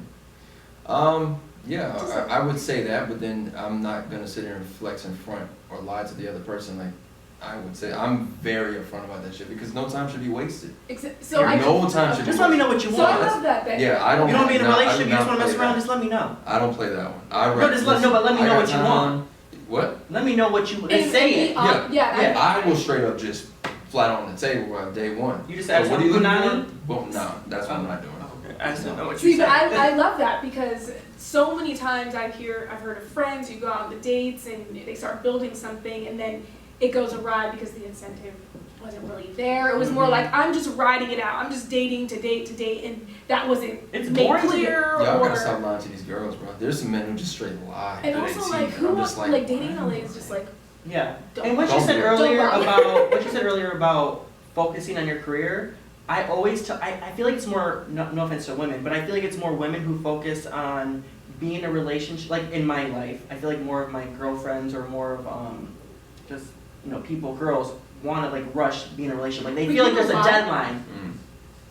Yeah, I would say that, but then I'm not gonna sit here and flex in front or lie to the other person. Like I would say, I'm very upfront about that shit because no time should be wasted. So I No time should be Just let me wasted. know what you So I want. love that. Yeah, I don't. You don't be in a no, I do relationship, you just not want to mess play around, that. just let me know. I don't play that one. No, just let me know what you want. What? Let me know what you want. And- Just say it. Yeah. I will straight up just flat on the table on day one. You just So ask what are you looking Punani? for? Well, no, that's what I'm not doing. Okay. I just don't know what you See, but said. I love that because so many times I've heard of friends who go out on the dates and they start building something and then it goes awry because the incentive wasn't really there. It was more like I'm just riding it out. I'm just dating to date, and that wasn't It's made boring to clear. Y'all or gotta stop lying to these girls, bro. There's some men who just straight lie. and to also their like teeth, who and I'm wants just like dating in wow. LA is just like Yeah. don't. And what you Don't said do it. earlier Don't bother. about what you said earlier about focusing on your career, I always I feel like it's more no offense to women, but I feel like it's more women who focus on being in a relationship. Like in my life, I feel like more of my girlfriends or more of just girls want to like rush being in a relationship. Like they But feel like you know there's a why? deadline.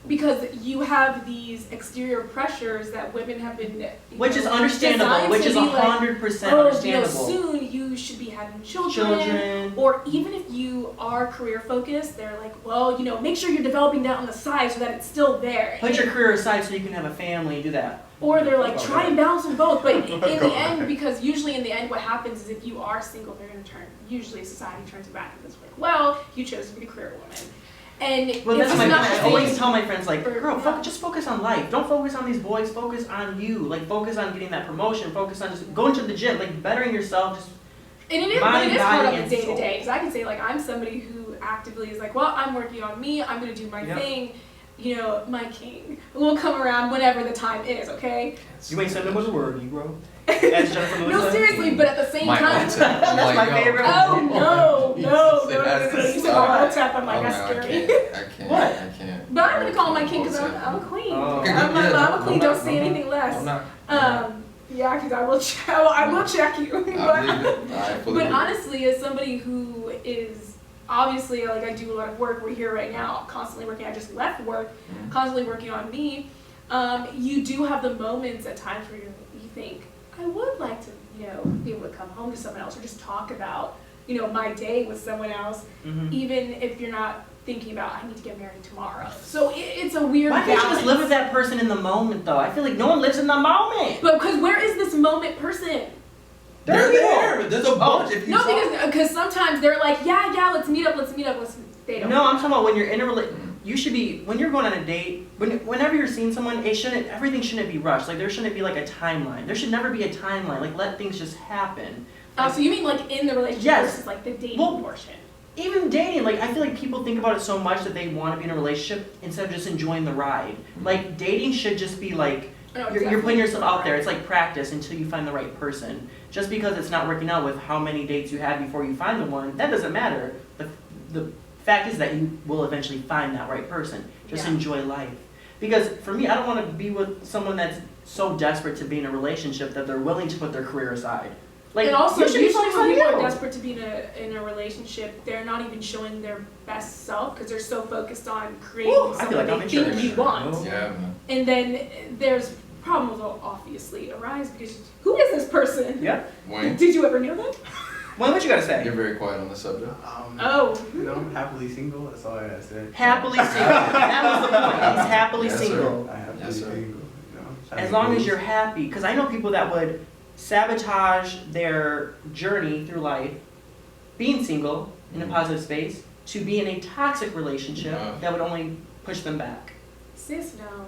Because you have these exterior pressures that women have been, Which is understandable, which is 100% understandable. Soon you should be having children. Or even if you are career focused, they're like, well, make sure you're developing that on the side so that it's still there. Put your career aside so you can have a family, do that. Or they're like, try and balance them both. But in Go the ahead. end, because usually in the end what happens is if you are single, they're going to usually society turns it back and it's like, well, you chose to be a career woman. And Well, it's that's my not point. I the always same. tell my friends, like, for- girl, yeah. just focus on life. Don't focus on these boys. Focus on you. Like, focus on getting that promotion. Focus on just going to the gym, like, bettering yourself. Just And it is, mind, but it is hard body, on the and day to soul. day. Because I can say, like, I'm somebody who actively is like, well, I'm working on me. I'm going to do my Yep. thing. My king will come around whenever the time is, okay? you ain't said no other word, you bro. As Jennifer Lewis No, said. seriously, but at the same Mike time. Oldtap. I'm That's like, my yo. favorite. Oh, no. You said Stop. my tap, I'm like, Oh, that's no, scary. I can't. What? I can't. But I'm going to call my king because I'm a queen. Oh. Okay, I'm good, yeah, a queen, no, don't say anything less. I'm not. Yeah, because I will check you. I believe it. I fully But believe it. honestly, as somebody who is obviously, like, I do a lot of work, we're here right now, constantly working, I just left work, Mhm. constantly working on me, you do have the moments at times where you think, I would like to, be able to come home to someone else or just talk about, my day with someone else, Mhm. even if you're not thinking about, I need to get married tomorrow. So it's a weird Why can't you balance. just live with that person in the moment, though? I feel like no one lives in the moment. But because where is this moment person? They're people. there. There's a bunch. If you No, saw- because sometimes they're like, yeah, let's meet up. They don't. No, I'm talking about when you're in a relationship. You should be, when you're going on a date, whenever you're seeing someone, everything shouldn't be rushed. Like, there shouldn't be like a timeline. There should never be a timeline. Like, let things just happen. Oh, so you mean like in the relationship Yes. versus like the dating Well, portion? even dating, like, I feel like people think about it so much that they want to be in a relationship instead of just enjoying the ride. Like, dating should just be like, you're putting yourself out there. It's like practice until you find the right person. Just because it's not working out with how many dates you had before you find the one, that doesn't matter. The fact is that you will eventually find that right person. Just enjoy life. Because for me, I don't want to be with someone that's so desperate to be in a relationship that they're willing to put their career aside. Like, and also, you should be usually focused when on people you. are desperate to be in a relationship, they're not even showing their best self because they're so focused on creating Ooh, I feel someone like I'm they in think church. you want. Yeah, man. And then there's problems will obviously arise because who is this person? Yeah. Wayne, Did you ever know them? Well, what you gotta say? you're very quiet on the subject. Oh. You know, I'm happily single. That's all I gotta say. Happily single. That was the point. He's happily Yes, sir. single. I happily Yes, sir. single. You know, trying As to long as move. you're happy. Because I know people that would sabotage their journey through life, being single in a positive space, to be in a toxic relationship that would only push them back. Sis, no.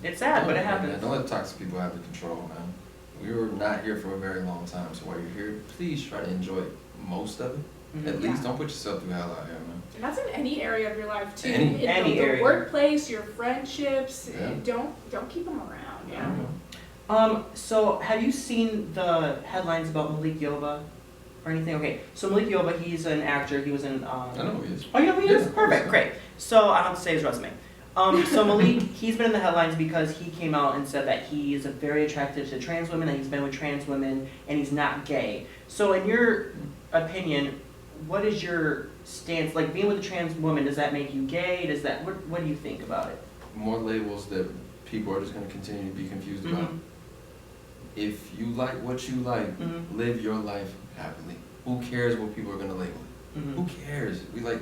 It's sad, but it happens. Don't let toxic people have the control, man. We were not here for a very long time, so while you're here, please try to enjoy most of it. At least don't put yourself through hell out here, man. And that's in any area of your life too. Any in the area. workplace, your friendships. Yeah. Don't keep them around. Yeah. So have you seen the headlines about Malik Yoba or anything? Okay, so Malik Yoba, he's an actor. He was in. I know who he is. Oh, you know who he is? Yeah, Perfect, so. great. So I don't have to say his resume. So Malik, he's been in the headlines because he came out and said that he is very attracted to trans women, that he's been with trans women, and he's not gay. So in your opinion, what is your stance? Like, being with a trans woman, does that make you gay? Does that, what do you think about it? More labels that people are just going to continue to be confused about. If you like what you like, live your life happily. Who cares what people are going to label it? Who cares? We like.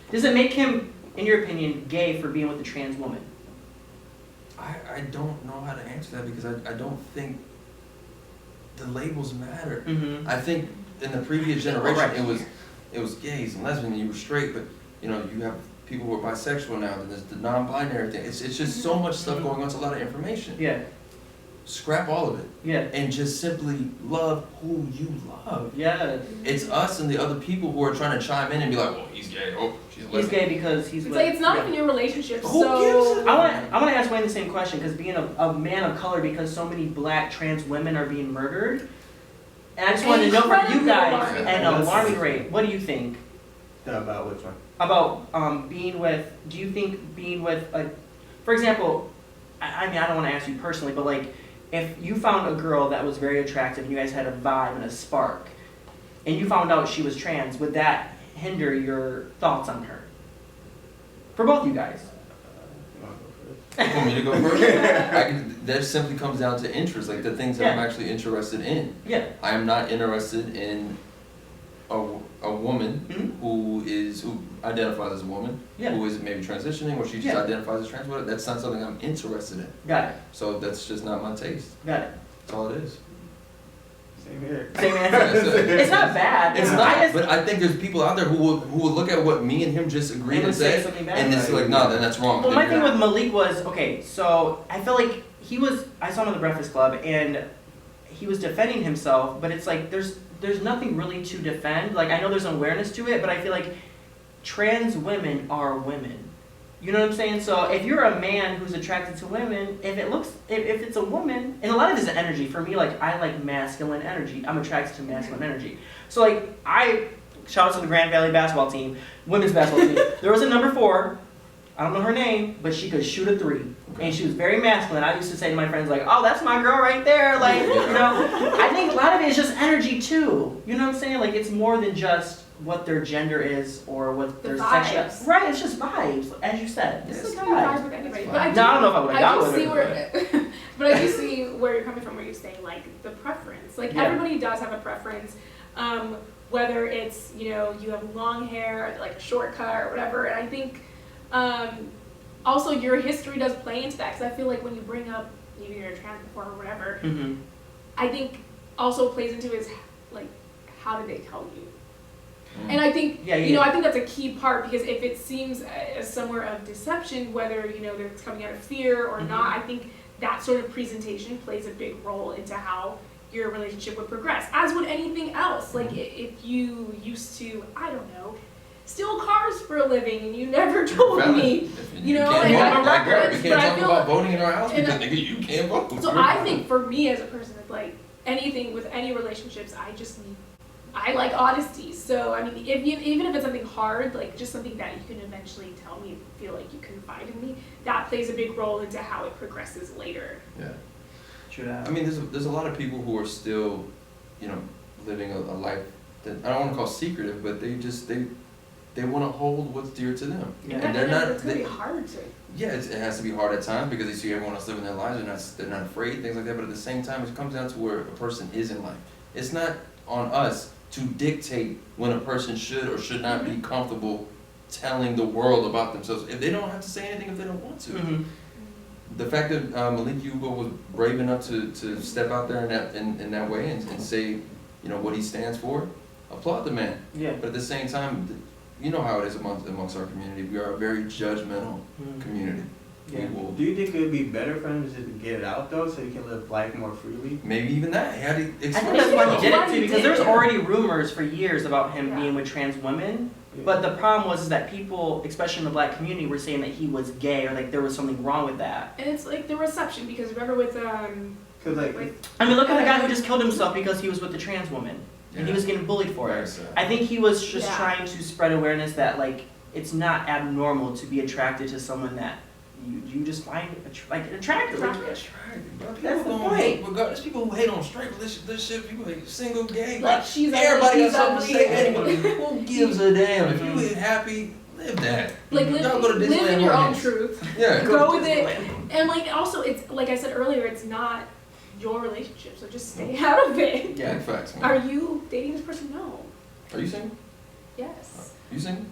Does it make him, in your opinion, gay for being with a trans woman? I don't know how to answer that because I don't think the labels matter. I think in the previous generation it was gays and lesbians and you were straight, but you know, you have people who are bisexual now, and there's the non-binary thing. It's just so much stuff going on, it's a lot of information. Yeah. Scrap all of it. Yeah. And just simply love who you love. Yeah. It's us and the other people who are trying to chime in and be like, well, he's gay, oh, she's a He's lesbian. gay because he's It's with, like it's not even your relationship. Who so gives a- I want to ask Wayne the same question, because being a man of color, because so many black trans women are being murdered, and I just wanted to know from you Incredibly guys alarming. an alarming rate. What do you think About which one? about being with? Do you think being with a, for example, I mean, I don't want to ask you personally, but like, if you found a girl that was very attractive and you guys had a vibe and a spark, and you found out she was trans, would that hinder your thoughts on her? For both you guys. You wanna go first? You want me to go first? That simply comes down to interest, like the things that I'm actually interested in. Yeah. I am not interested in a woman who identifies as a woman, Yeah. who is maybe transitioning, or she just identifies as trans. Whatever. That's not something I'm interested in. Got it. So that's just not my taste. Got it. That's all it is. Same here. Same answer. It's not bad. It's I not, just- but I think there's people out there who will look at what me and him just agreed And and would say say, something bad and it's about like, no, then that's wrong. Well, Then my you're thing not. with Malik was, okay, so I felt like I saw him at the Breakfast Club, and he was defending himself, but it's like, there's nothing really to defend. Like, I know there's an awareness to it, but I feel like trans women are women. You know what I'm saying? So if you're a man who's attracted to women, if it's a woman, and a lot of it is energy. For me, like, I like masculine energy. I'm attracted to masculine energy. So like, shout out to the Grand Valley basketball team, women's basketball team. There was a number 4, I don't know her name, but she could shoot a 3. And she was very masculine. I used to say to my friends, like, oh, that's my girl right there. Like, you know, I think a lot of it is just energy too. You know what I'm saying? Like, it's more than just what their gender is or what their sexual. vibes. Right, it's just vibes, as you said. This It's is just how you vibes. vibe with anybody. No, But I don't know if I would've got do with see her, but I do see where you're coming from, where you're saying like the preference. Like everybody does have a preference, whether it's you have long hair, like a short cut or whatever. And I think also your history does play into that, because I feel like when you bring up maybe you're trans before or whatever, I think also plays into is like how did they tell you. And I think, I think that's a key part, because if it seems as somewhere of deception, whether, that it's coming out of fear or not, I think that sort of presentation plays a big role into how your relationship would progress, as would anything else. Like if you used to, I don't know, steal cars for a living and you never told me, you know, can't like, vote, like, girl, we but can't I talk feel about like- voting in our house and because nigga, you can't vote. So I think for me as a person, like anything with any relationships, I like honesty. So I mean, even if it's something hard, like just something that you can eventually tell me, feel like you confide in me, that plays a big role into how it progresses later. Yeah. True that. I mean, there's a lot of people who are still, you know, living a life that I don't want to call secretive, but they want to hold what's dear to them, Yeah. and they're not. It's gonna be hard to. Yeah, it has to be hard at times because they see everyone else living their lives. They're not afraid, things like that. But at the same time, it comes down to where a person is in life. It's not on us to dictate when a person should or should not be comfortable telling the world about themselves. If they don't have to say anything, if they don't want to. Mm-hmm. The fact that Malik Yoba was brave enough to step out there in that way and say, you know, what he stands for, applaud the man. Yeah. But at the same time, you know how it is amongst our community. We are a very judgmental community. Yeah. We will Do you think it would be better for him just to get it out though, so he can live life more freely? maybe even that. He had to I think express that's why he did himself. it too, because there's already rumors for years about him Yeah. being with trans women. Yeah. But the problem was that people, especially in the black community, were saying that he was gay or like there was something wrong with that. And it's like the reception, because remember with Cause like, I mean, look at the guy who just killed himself because he was with the trans woman and he Yeah. was getting bullied for Very it. sad. I think he was just Yeah. trying to spread awareness that like it's not abnormal to be attracted to someone that you just find attractive. Like, Attractive. That's the People point. hate, regardless, people who hate on straight relationship, people hate single, gay, like she's everybody ugly, got something to he's say ugly. anyway. Who gives a damn? If you live happy, live that. Like Y'all go to live in Disneyland your own once. truth. Yeah. Go with it. And like also, it's like I said earlier, it's not your relationship, so just stay out of it. Yeah. Big facts. Man. Are you dating this person? No. Are you single? Yes. You single?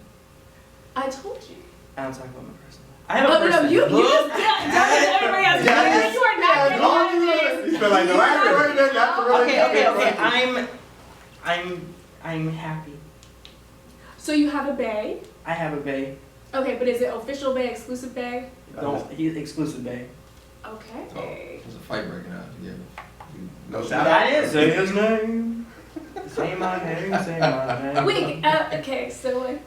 I told you. I don't talk about my personal life. I have a No, person. you Look just tell everybody else. Yeah, You are not as getting long on as this. you feel like no, I haven't heard that. That's a really Okay. I'm happy. So you have a bae. I have a bae. Okay, but is it official bae, exclusive bae? Don't. He's exclusive bae. Okay. Oh, there's a fight breaking out. Yeah. No shout That out. is. Say his name. Say my name. Say my name. Wait. Okay. So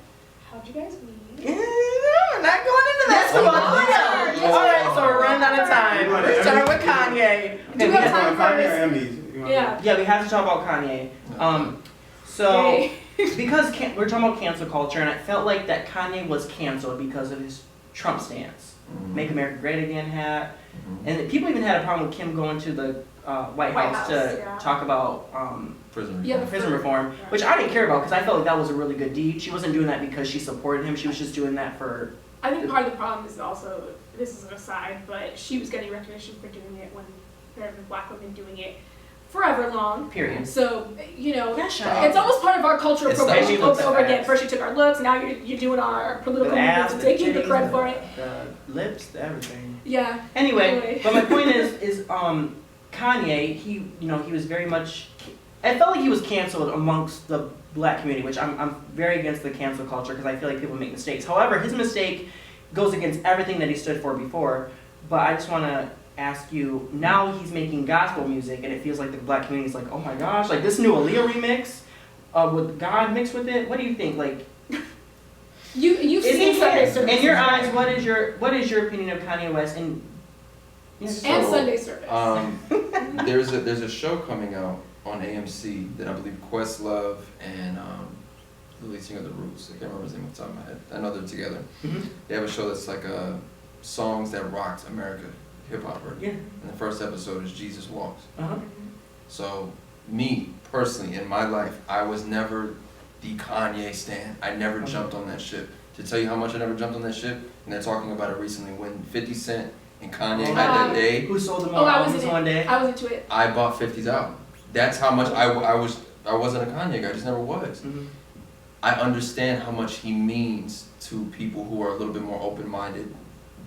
how'd you guys meet? We're not going into that. So all right. So we're running out of time. Let's start with Kanye. Do we have time Kanye first? or Emmys? You want Yeah. Yeah, we have to talk about Kanye. So Yay. because we're talking about cancel culture, and I felt like that Kanye was canceled because of his Trump stance, Make America Great Again hat, and people even had a problem with Kim going to the White House to yeah. talk about Prison Yeah, reform. prison reform, Yeah. which I didn't care about because I felt like that was a really good deed. She wasn't doing that because she supported him; she was just doing that for. I think part of the problem is also, this is an aside, but she was getting recognition for doing it when there have been black women doing it forever long. Period. So, you know, Yeah, Stop. it's almost part of our cultural It's appropriation not- over and over She again. looks First you took our looks, now you're doing our political The ass, movements and the taking the titties, credit for it. the lips, the everything. Yeah. Anyway, but my point is Kanye, he was very much, I felt like he was canceled amongst the black community, which I'm very against the cancel culture because I feel like people make mistakes. However, his mistake goes against everything that he stood for before, but I just want to ask you, now he's making gospel music and it feels like the black community is like, oh my gosh, like this new Aaliyah remix with God mixed with it, what do you think? Like, You've is seen he Sunday service. in your eyes, what is your opinion of Kanye West and And So, Sunday service. There's a show coming out on AMC that I believe Questlove and the lead singer of The Roots, I can't remember his name off the top of my head. I know they're together. They have a show that's like songs that rocked America, hip hop. Yeah. And the first episode is Jesus Walks. Uh-huh. So me personally in my life, I was never the Kanye stan. I never jumped on that ship. To tell you how much I never jumped on that ship, and they're talking about it recently when 50 Cent and Kanye had that day. Who sold them Oh, all I was albums in it. one day? I was into it. I bought 50's album. That's how much I wasn't a Kanye guy. I just never was. Mhm. I understand how much he means to people who are a little bit more open-minded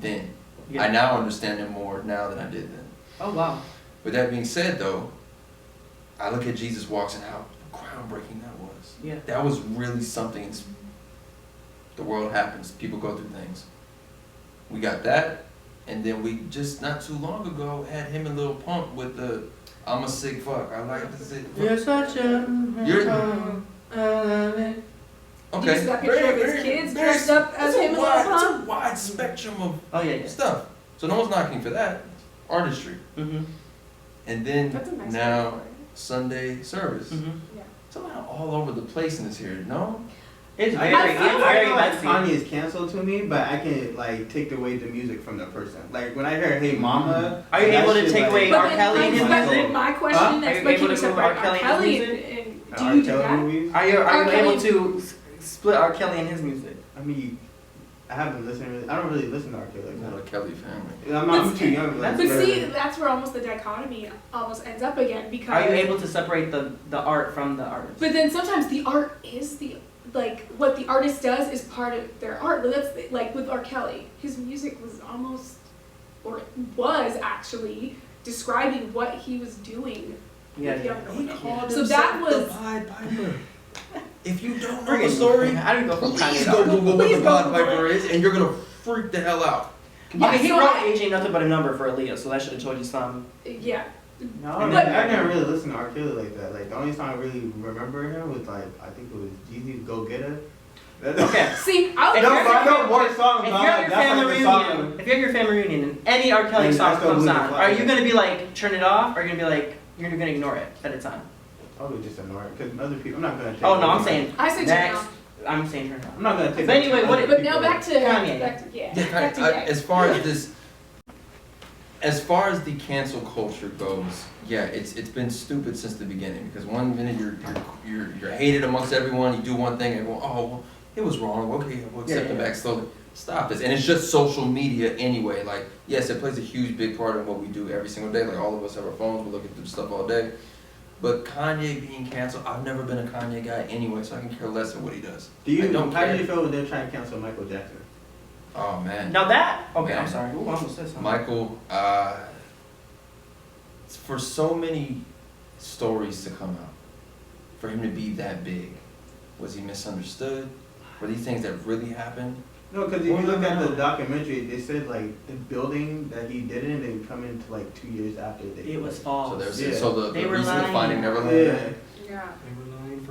then. Yeah. I now understand him more now than I did then. Oh wow. With that being said, though, I look at Jesus Walks and how groundbreaking that was. Yeah. That was really something. The world happens. People go through things. We got that, And then we just not too long ago had him and Lil Pump with the I'm a sick fuck. I like to sick fuck. You're such a. Did you see Okay. that picture of his kids dressed up as him and Lil It's Pump? a wide spectrum of Oh yeah. stuff. So no one's knocking for that. Artistry. Mhm. And then That's a nice now word for it. Sunday service. Mhm. Somehow all over the place in this here, no? It's I very know like messy. Kanye is canceled to me, but I can like take away the music from the person. Like when I hear "Hey Mama," Are you that able to shit, take like- away But R. then Kelly and his music? my question Huh? next, Are you but able can to you move separate R. R. Kelly and Kelly his and R. do you do Kelly that? movies? Are you R. Kelly- able to split R. Kelly and his music? I mean, I haven't listened. Really, I don't really listen to R. Kelly I'm like not a Kelly family. that. I'm too young. Like, But see, that's where almost the dichotomy almost ends up again because. Are you able to separate the art from the artist? But then sometimes the art is like what the artist does is part of their art. But that's like with R. Kelly, his music was almost, or was actually describing what he was doing with younger He women. called So himself that was. the Pied Piper. If you don't know Bring the it. story, I don't go from please Kanye. go Google what Please the go Pied Google Piper is, and you're gonna freak the hell out. I mean, he so wrote I- Age Ain't Nothing But a Number for Aaliyah, so that should have told you something. Yeah. No, But- I never really listened to R. Kelly like that. Like the only song I really remember him was like I think it was Jeezy's "Go Get Her." Okay. See, I If No, you're- but I know more songs. If dog. you're at your That's like family the song. reunion, if you're at your family reunion and any R. Kelly And song that's the comes Blue on, Flag. are you gonna be like turn it off, or are you gonna be like you're gonna ignore it that it's on? Probably just annoying because other people. I'm not gonna. Take Oh no, it. I'm saying I say turn it next. off. I'm saying turn it off. I'm not gonna take. But anyway, it. what- Other But people. now back to Kanye. back to Yeah, back to as far as this, as far as the cancel culture goes, yeah, it's been stupid since the beginning. Because one minute you're hated amongst everyone, you do one thing, and everyone, oh, well, it was wrong. Okay, we'll accept it back slowly. Stop this. And it's just social media anyway. Like, yes, it plays a huge big part in what we do every single day. Like, all of us have our phones, we look at this stuff all day. But Kanye being canceled, I've never been a Kanye guy anyway, so I can care less of what he does. Do you? I don't How care. do you feel when they're trying to cancel Michael Jackson? Oh man. Now that okay, Man. I'm sorry. Ooh, I almost said something. Michael, for so many stories to come out, for him to be that big, was he misunderstood? Were these things that really happened? No, because if Well, you look no, at no. the documentary, they said like the building that he did it in didn't come into like 2 years after they. It was So false. there's Yeah. so the They were reason the lying. finding never Yeah. landed. Yeah.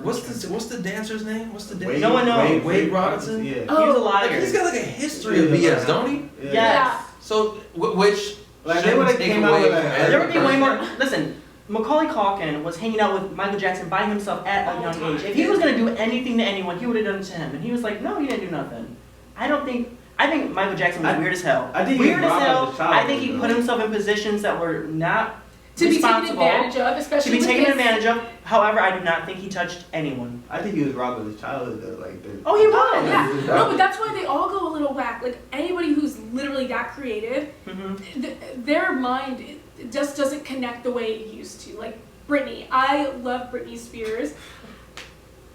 What's the dancer's name? What's the dancer? No one knows. Wade Robinson? Yeah. He was a Oh, liar. Like, he's got like a history of BS, don't he? Yeah. Yes. So which Like, they shouldn't would've take came out away with from a- every There would be way person. more. Listen, Macaulay Culkin was hanging out with Michael Jackson by himself at a All the young time. age. If he was gonna do anything to anyone, he would have done it to him. And he was like, no, he didn't do nothing. I think Michael Jackson was weird as hell. I think he weird was as robbed hell. as a child, I think he though. put himself in positions that were not To be taken responsible. advantage of, To especially be with taken his- advantage of. However, I do not think he touched anyone. I think he was robbed of his childhood though. Like the. Oh, he was. Oh, yeah. Yeah. No, but that's why they all go a little whack. Like anybody who's literally that creative, Mm-hmm. their mind it just doesn't connect the way it used to. Like Britney, I love Britney Spears,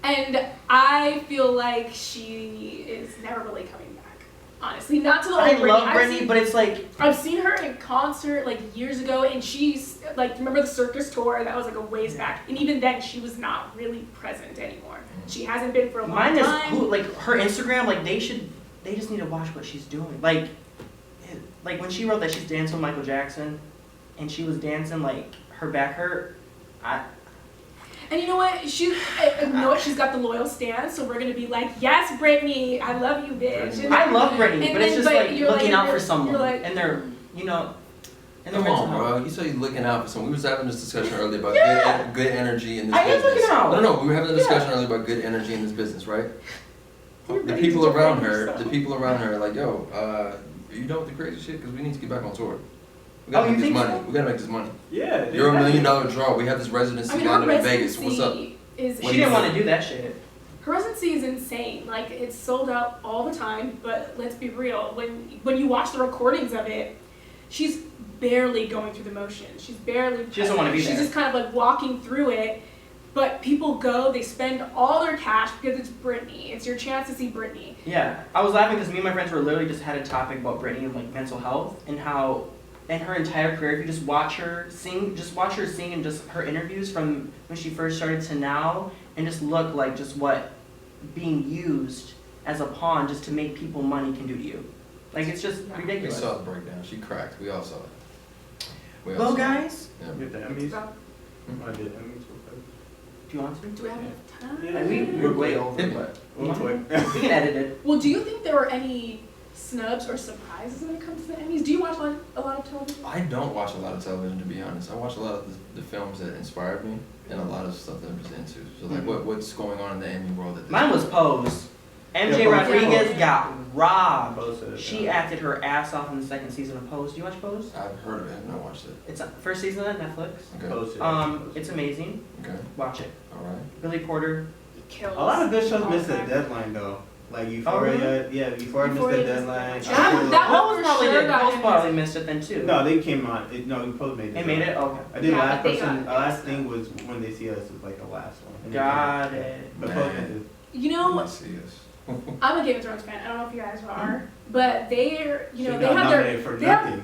and I feel like she is never really coming back. Honestly, not to the I old Britney. love I've Britney, seen- but it's like I've seen her in concert like years ago, and she's like, remember the circus tour? That was like a ways back, and even then she was not really present anymore. She hasn't been for a long mine is time. who, like her Instagram. Like they just need to watch what she's doing. Like when she wrote that she's dancing with Michael Jackson, and she was dancing like her back hurt. And you know what? She's got the loyal stance, so we're gonna be like, yes, Britney, I love you, bitch. And I love Britney, and but it's then- just like you're looking out for you're someone, like, and they're and they're Come mental on, health. bro. You said you're looking out for someone. We was having this discussion earlier about Yeah. good energy in this I am business. looking out. No, we were having a discussion earlier about good energy in this business, right? You're The ready people to around defend her, yourself. the people around her are like, yo, are you done with the crazy shit? Because we need to get back on tour. We gotta Oh, make you this think money. so? We gotta make this money. Yeah. You're $1 million draw. We have this residency I mean, her lined up in Vegas. What's up? residency is She didn't want to do that shit. her residency is insane. Like it's sold out all the time. But let's be real. When you watch the recordings of it, she's barely going through the motions. She's barely. She doesn't wanna be She's there. just kind of like walking through it. But people go, they spend all their cash because it's Britney. It's your chance to see Britney. Yeah, I was laughing because me and my friends were literally just had a topic about Britney and like mental health and how in her entire career, if you just watch her sing and just her interviews from when she first started to now, and just look like just what being used as a pawn just to make people money can do to you. Like it's just We ridiculous. saw the breakdown. She cracked. We all saw it. We all Well, saw it. guys, Yeah. Get the Emmys. I did Emmys. do you want to? Do we have enough time? Yeah. We're way over, but We'll quick. we can edit it. Well, do you think there were any snubs or surprises when it comes to the Emmys? Do you watch a lot of television? I don't watch a lot of television, to be honest. I watch a lot of the films that inspired me and a lot of stuff that I'm just into. So like, what's going on in the Emmy world at this Mine was point? Pose. MJ Yeah, Pose. Rodriguez got robbed. Posted it, She yeah. acted her ass off in the second season of Pose. Do you watch Pose? I've heard of it. I've not watched it. It's first season on Netflix. Okay. Posted. It's amazing. Okay. Watch it. All right. Billy Porter. It kills. A lot of good shows missed the Okay. deadline though. Like Oh, Euphoria, yeah, Euphoria missed the Euphoria deadline. missed the deadline. That Pose for probably sure did. got Pose Emmys. probably missed it then too. No, they came on. No, we both made it. They made it? Okay. I did Yeah, last but they person. got Last it. thing was When They See Us was like the last one. Got it. But Man. both ended. You know, Let's see this. I'm a Game of Thrones fan. I don't know if you guys are, but they're, She they got have their. nominated for they have- nothing.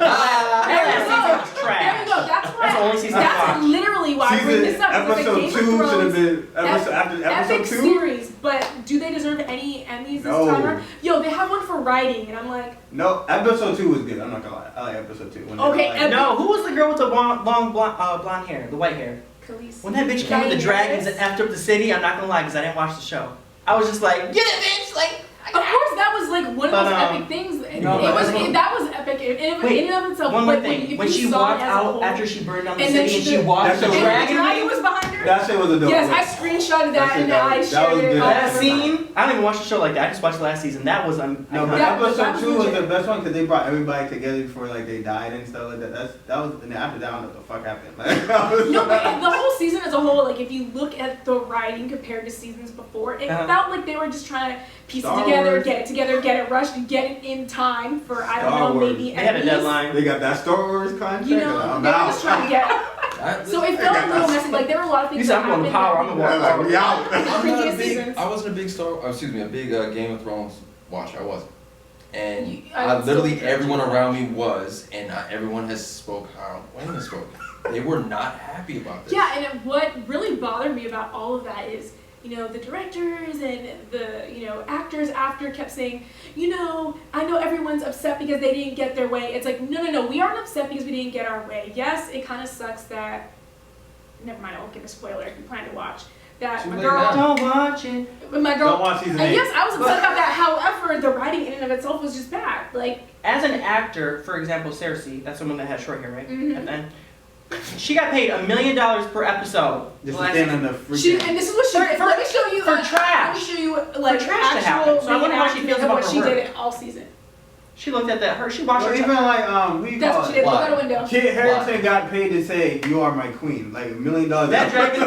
That season was There trash. we go. That's why. That's the only season I That's watched. literally why I bring this up. because Episode Game of 2 should have Thrones, been after epic episode 2. series, but do they deserve any Emmys this No. time around? Yo, they have one for writing, and I'm like, No, episode 2 was good. I'm not gonna lie. I like episode 2. When they Okay, were like- No, who was the girl with the long blonde hair, the white hair? Khaleesi. When that bitch came with the dragons and effed up the city, I'm not gonna lie, because I didn't watch the show. I was just like, get it, bitch! Like, Of course, that was like one of But, those epic things. no, That was epic in Wait, and of itself. one more but thing. if When you she saw walked it as a out whole- after she burned down the and then city and she she walked That's the a- and dragon. the dragon was behind her. That shit was a dope. Yes, one. I screenshotted that That and shit- I that shared was it. good. all That over. scene, I don't even watch the show like that. I just watched the last season. That was No, but That was episode 2 was legit. the best one because they brought everybody together before like they died and stuff like that. That was, and then after that, I don't know what the fuck happened. Like, No, but the whole season as a whole, like if you look at the writing compared to seasons before, it felt like they were just trying to piece Star it together, Wars. get it together, get it rushed, and get it in time for I don't Star know Wars. maybe they had a Emmys. deadline. They got that Star Wars contract. You and know, I'm they were out. just trying to get. So it felt a little messy. Like there were a lot of things. You said, that I'm going to happened power, that I'm gonna we- walk Yeah, we out. I'm not a Previous big. seasons. I wasn't a big Game of Thrones watcher. I wasn't. And You- I would literally still- everyone around me was, and everyone has spoke how women spoke. They were not happy about this. Yeah, and what really bothered me about all of that is, the directors and the, actors after kept saying, I know everyone's upset because they didn't get their way. It's like, no, we aren't upset because we didn't get our way. Yes, it kind of sucks that, never mind, I won't give a spoiler if you plan to watch, that Too my late girl, now. Don't watch it. my girl, Don't watch season and 8. yes, I was upset about that. However, the writing in and of itself was just bad. Like, As an actor, for example, Cersei, that's the one that had short hair, right? Mhm. And then she got paid $1 million per episode. Just Last to stand season. on the freaking. and this is what she did. Let me show you. for trash. Let me show you like For trash to actual happen. So I wonder how she reenactment feels of about what her she work. did all season. She looked at that. She watched Well, her. even like what do you That's call what she it? did. Look Why? out a window. Kit Harington got paid to say "You are my queen," like $1 million. That dragon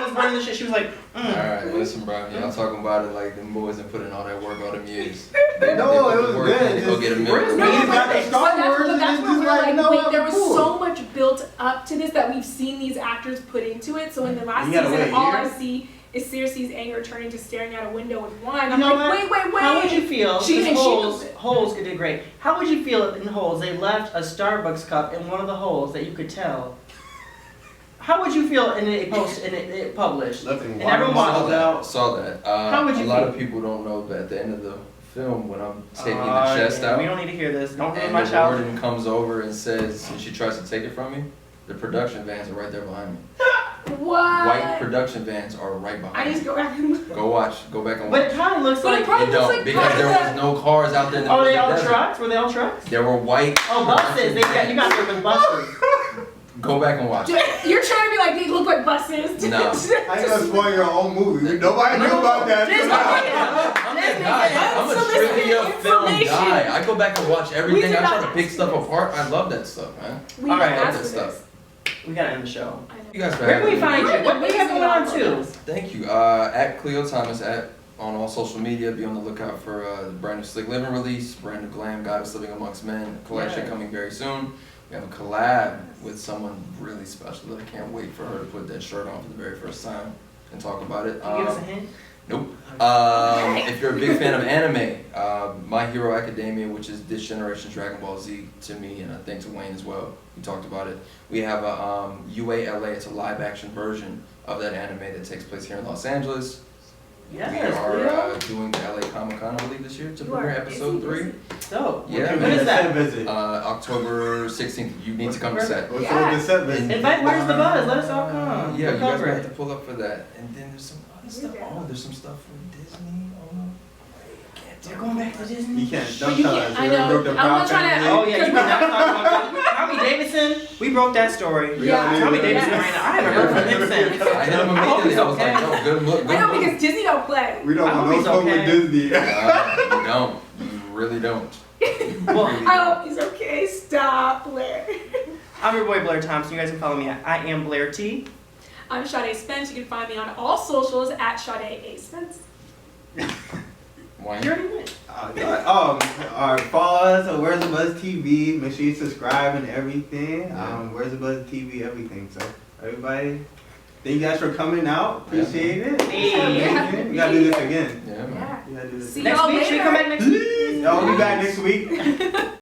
was burning the shit. She was like, Alright, listen, bro. Y'all talking about it like them boys and put in all that work all them years. No, they it put was the work good. in to go get a Where's million. No, You but got the that's- Star Wars, But and that's it's where just we're like, like, no, wait, there was cool. so much built up to this that we've seen these actors put into it. So in the last You gotta season, wait a all year. I see is Cersei's anger turning to staring out a window with wine. You I'm know like, what? wait. How would you feel? She- Because and she knows it. Holes did great. How would you feel if in Holes they left a Starbucks cup in one of the holes that you could tell? How would you feel in it published? Left in And water. everyone Saw walked that. out. Saw that. How would you a lot feel? of people don't know that at the end of the film, when I'm taking the chest yeah, out, we don't need to hear this. Don't ruin and my the childhood. warden comes over and says, and she tries to take it from me, the production vans are right there behind me. What? White production vans are right I behind just me. go back and look. Go back and But watch. it kind of looks But it like. probably They looks don't, like because part there of was no cars out there in the Oh, middle they of all the desert. trucks? Were they all trucks? There were white. Oh, buses. You got there with buses. Go back and watch. You're trying to be like, they look like buses. No. I ain't gonna spoil your own movie. Nobody knew about that. Just I'm that guy. I'm a trivia film information. guy. I go back and watch everything. did I try not to pick ask stuff for this. apart. I love that stuff, man. We All right, didn't I ask love for that this. stuff. We gotta end the show. I know. You guys for Where can we having me. find you? What do you have going on too? Thank you. At Khleo Thomas on all social media. Be on the lookout for the brand new Slick Living release, brand new Glam Goddess Living Amongst Men collection Yeah. coming very soon. We have a collab with someone really special that I can't wait for her to put that shirt on for the very first time and talk about it. Can you give us a hint? Nope. Okay. If you're a big fan of anime, My Hero Academia, which is this generation's Dragon Ball Z to me, and I think to Wayne as well. We talked about it. We have a UALA. It's a live action version of that anime that takes place here in Los Angeles. Yes, we are Khleo. doing the LA Comic-Con, I believe, this year to You are premiere episode busy, 3. So, Yeah, when is that? Visit. October 16th. You need to come to set. What's Yeah. up with the set visit? Invite Where's the Buzz? Let us all come. Yeah, We'll you guys cover might have it. to pull up for that. And then there's some other stuff. Yeah. Oh, there's some stuff from Disney. Oh no. We're going back to Disney. You can't. But Don't you tell can't- us. I We know. broke the I'm not Brown trying to- family. Oh yeah, you cannot talk about that. Tommy Davidson, we broke that story. Yeah. Tommy Yeah. Davidson right now. I haven't heard from him since. I hit him I hope immediately. he's I was okay. like, no, good look. Good I know look. because Disney don't play. We don't I want hope no he's smoke with okay. Disney. You don't. You really don't. Well, I hope he's okay. Stop, Blair. I'm your boy Blair Thompson. You guys can follow me at I am Blair T. I'm Sade Spence. You can find me on all socials at Sade A Spence. Why? You already went. Alright, follow us on Where's the Buzz TV. Make sure you subscribe and everything. Where's the Buzz TV, everything. So, everybody, thank you guys for coming out. Appreciate it. Hey. We gotta do this again. Yeah, man. Yeah. We gotta do this See again. Next y'all week, should we later. come back next week? I'll be back next week.